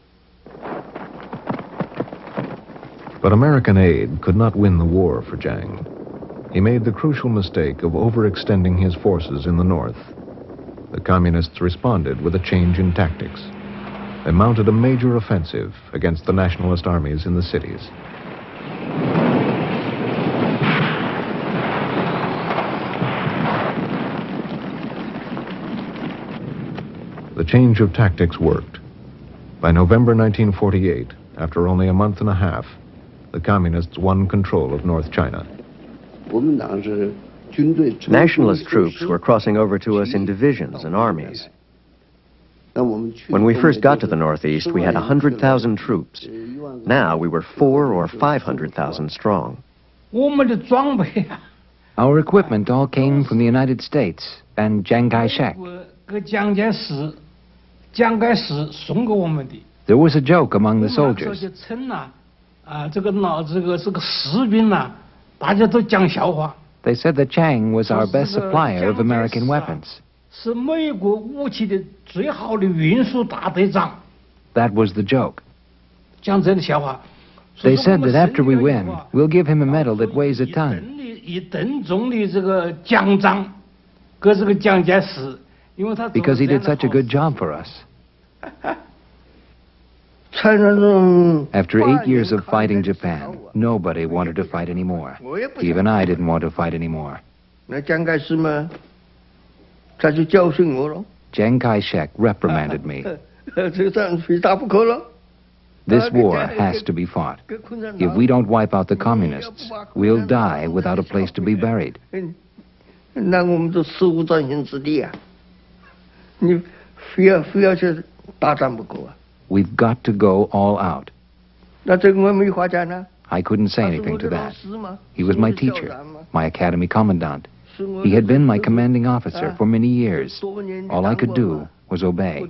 Speaker 1: But American aid could not win the war for Jiang. He made the crucial mistake of overextending his forces in the north. The communists responded with a change in tactics. They mounted a major offensive against the nationalist armies in the cities. The change of tactics worked. By November 1948, after only a month and a half, the communists won control of North China.
Speaker 3: Nationalist troops were crossing over to us in divisions and armies. When we first got to the Northeast, we had 100,000 troops. Now we were 400,000 or 500,000 strong.
Speaker 2: Our equipment all came from the United States and Chiang Kai-shek. There was a joke among the soldiers. They said that Chiang was our best supplier of American weapons. That was the joke. They said that after we win, we'll give him a medal that weighs a ton. because he did such a good job for us. After 8 years of fighting Japan, nobody wanted to fight anymore. Even I didn't want to fight anymore. Chiang Kai-shek reprimanded me. This war has to be fought. If we don't wipe out the communists, we'll die without a place to be buried. We've got to go all out. I couldn't say anything to that. He was my teacher, my academy commandant. He had been my commanding officer for many years. All I could do was obey.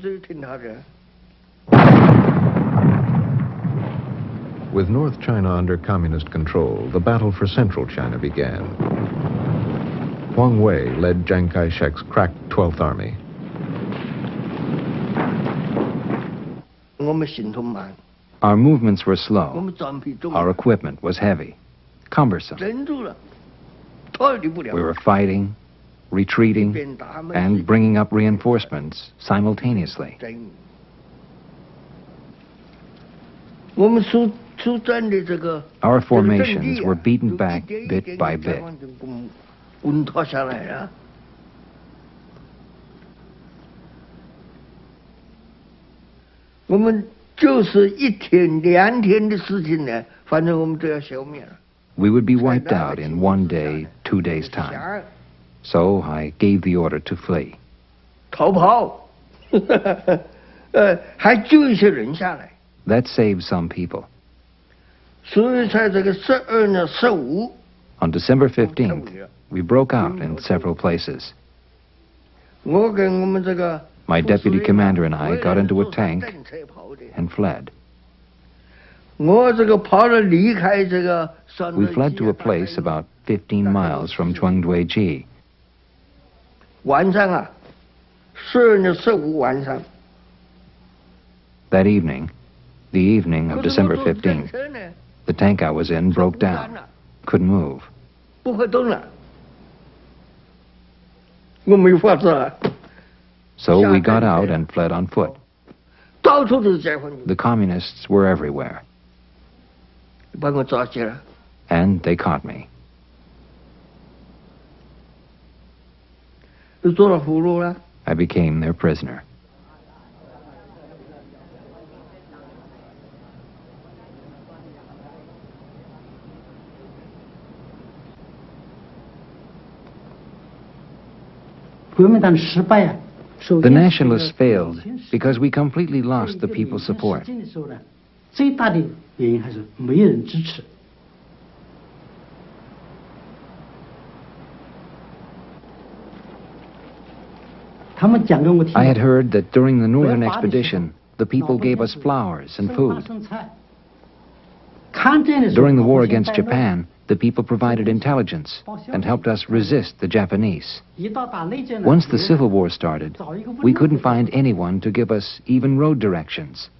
Speaker 1: With North China under communist control, the battle for central China began. Huang Wei led Chiang Kai-shek's crack 12th Army.
Speaker 2: Our movements were slow. Our equipment was heavy, cumbersome. We were fighting, retreating, and bringing up reinforcements simultaneously. Our formations were beaten back bit by bit. We would be wiped out in 1 day, 2 days' time. So I gave the order to flee. That saved some people. On December 15th, we broke out in several places. My deputy commander and I got into a tank and fled. We fled to a place about 15 miles from Chuangduiji. That evening, the evening of December 15th, the tank I was in broke down, couldn't move. So we got out and fled on foot. The communists were everywhere. And they caught me. I became their prisoner. The nationalists failed because we completely lost the people's support. I had heard that during the northern expedition, the people gave us flowers and food. During the war against Japan, the people provided intelligence and helped us resist the Japanese. Once the Civil War started, we couldn't find anyone to give us even road directions.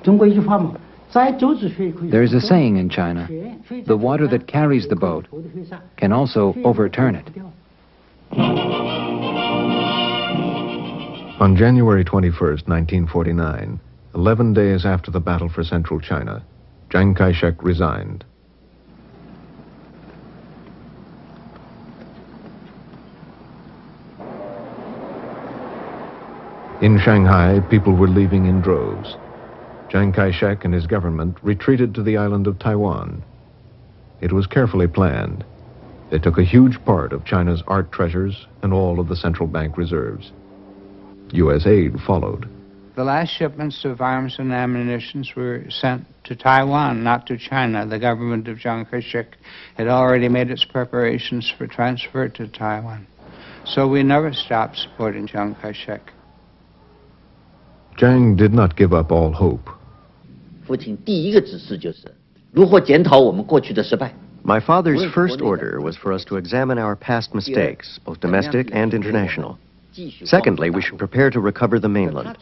Speaker 2: There is a saying in China, the water that carries the boat can also overturn it.
Speaker 1: On January 21st, 1949, 11 days after the battle for central China, Chiang Kai-shek resigned. In Shanghai, people were leaving in droves. Chiang Kai-shek and his government retreated to the island of Taiwan. It was carefully planned. They took a huge part of China's art treasures and all of the central bank reserves. U.S. aid followed.
Speaker 15: The last shipments of arms and ammunition were sent to Taiwan, not to China. The government of Chiang Kai-shek had already made its preparations for transfer to Taiwan. So we never stopped supporting Chiang Kai-shek.
Speaker 1: Chiang did not give up all hope.
Speaker 3: My father's first order was for us to examine our past mistakes, both domestic and international. Secondly, we should prepare to recover the mainland.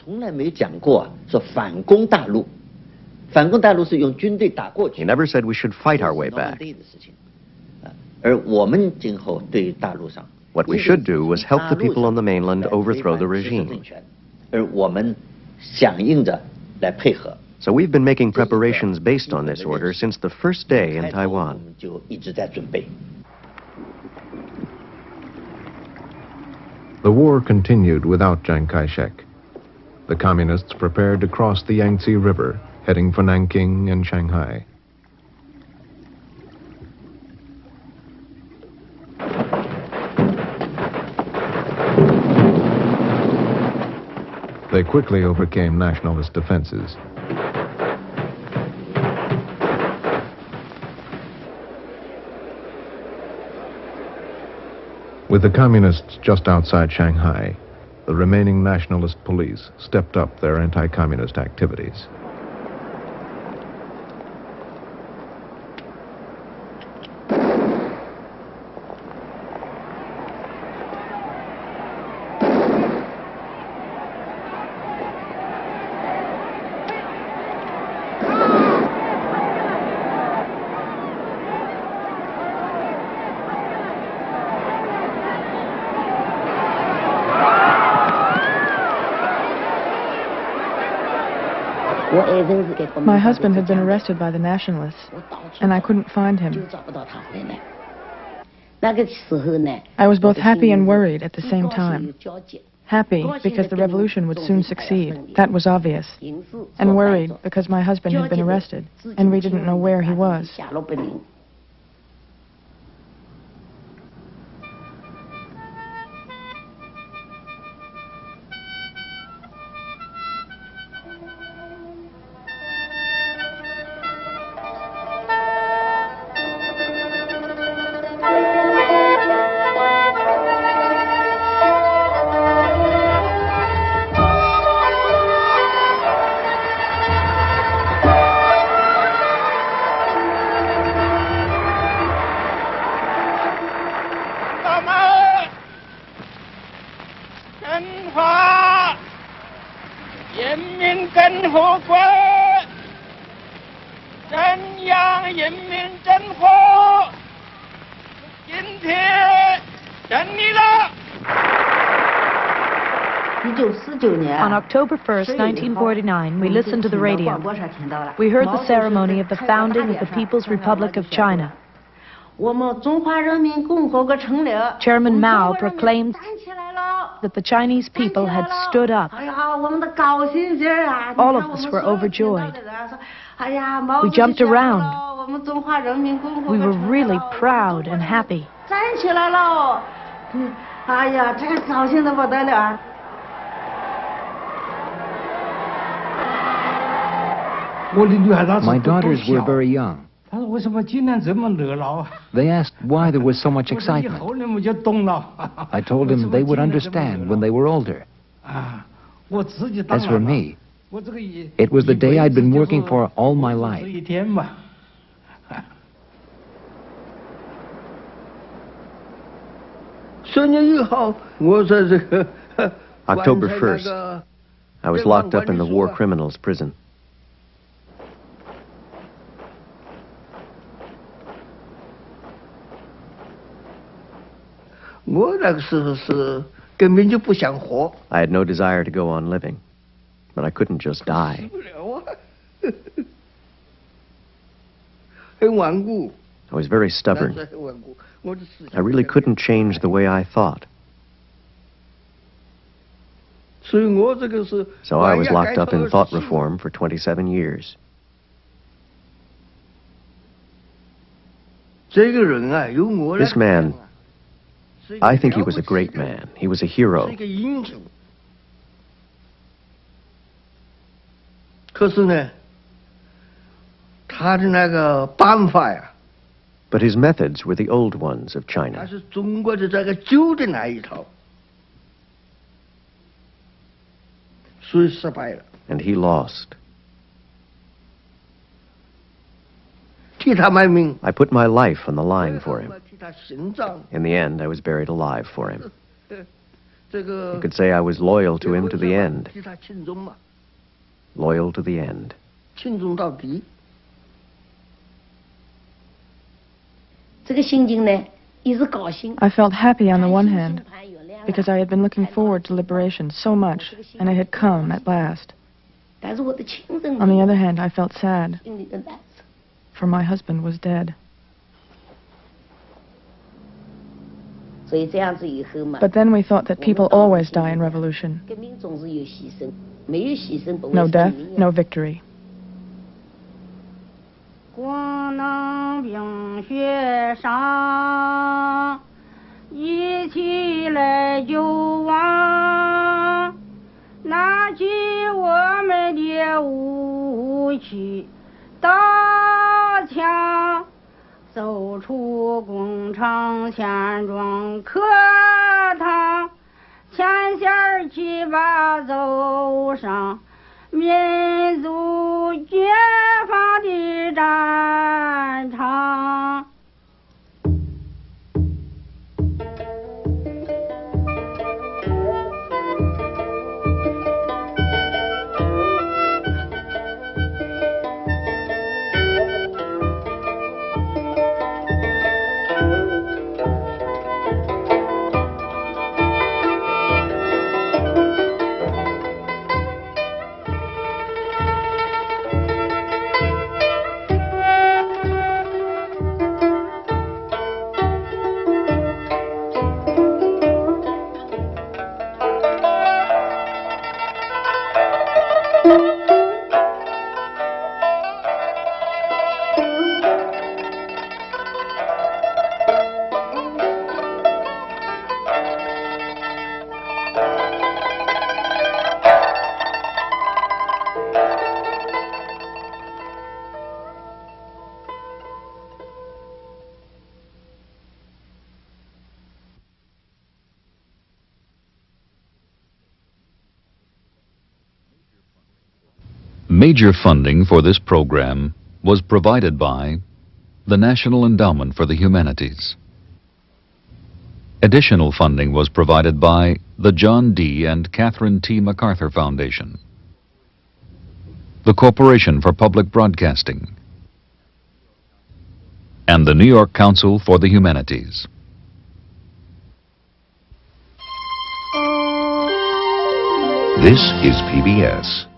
Speaker 3: He never said we should fight our way back. What we should do was help the people on the mainland overthrow the regime. So we've been making preparations based on this order since the first day in Taiwan.
Speaker 1: The war continued without Chiang Kai-shek. The communists prepared to cross the Yangtze River, heading for Nanking and Shanghai. They quickly overcame nationalist defenses. With the communists just outside Shanghai, the remaining nationalist police stepped up their anti-communist activities.
Speaker 5: My husband had been arrested by the nationalists, and I couldn't find him. I was both happy and worried at the same time. Happy because the revolution would soon succeed, that was obvious, and worried because my husband had been arrested, and we didn't know where he was.
Speaker 12: On October 1st, 1949, we listened to the radio. We heard the ceremony of the founding of the People's Republic of China. Chairman Mao proclaimed that the Chinese people had stood up. All of us were overjoyed. We jumped around. We were really proud and happy.
Speaker 2: My daughters were very young. They asked why there was so much excitement. I told them they would understand when they were older. As for me, it was the day I'd been working for all my life.
Speaker 3: October 1st, I was locked up in the war criminals prison. I had no desire to go on living, but I couldn't just die. I was very stubborn. I really couldn't change the way I thought. So I was locked up in thought reform for 27 years. This man, I think he was a great man. He was a hero. But his methods were the old ones of China. And he lost. I put my life on the line for him. In the end, I was buried alive for him. You could say I was loyal to him to the end. Loyal to the end.
Speaker 5: I felt happy on the one hand, because I had been looking forward to liberation so much, and it had come at last. On the other hand, I felt sad, for my husband was dead. But then we thought that people always die in revolution. No death, no victory.
Speaker 17: 光能冰雪上，一起来救亡，拿起我们的武器，刀枪，走出工厂钱庄课堂，前线去吧走上。 民族解放的战场。
Speaker 18: Major funding for this program was provided by the National Endowment for the Humanities. Additional funding was provided by the John D. and Catherine T. MacArthur Foundation, the Corporation for Public Broadcasting, and the New York Council for the Humanities.
Speaker 19: This is PBS.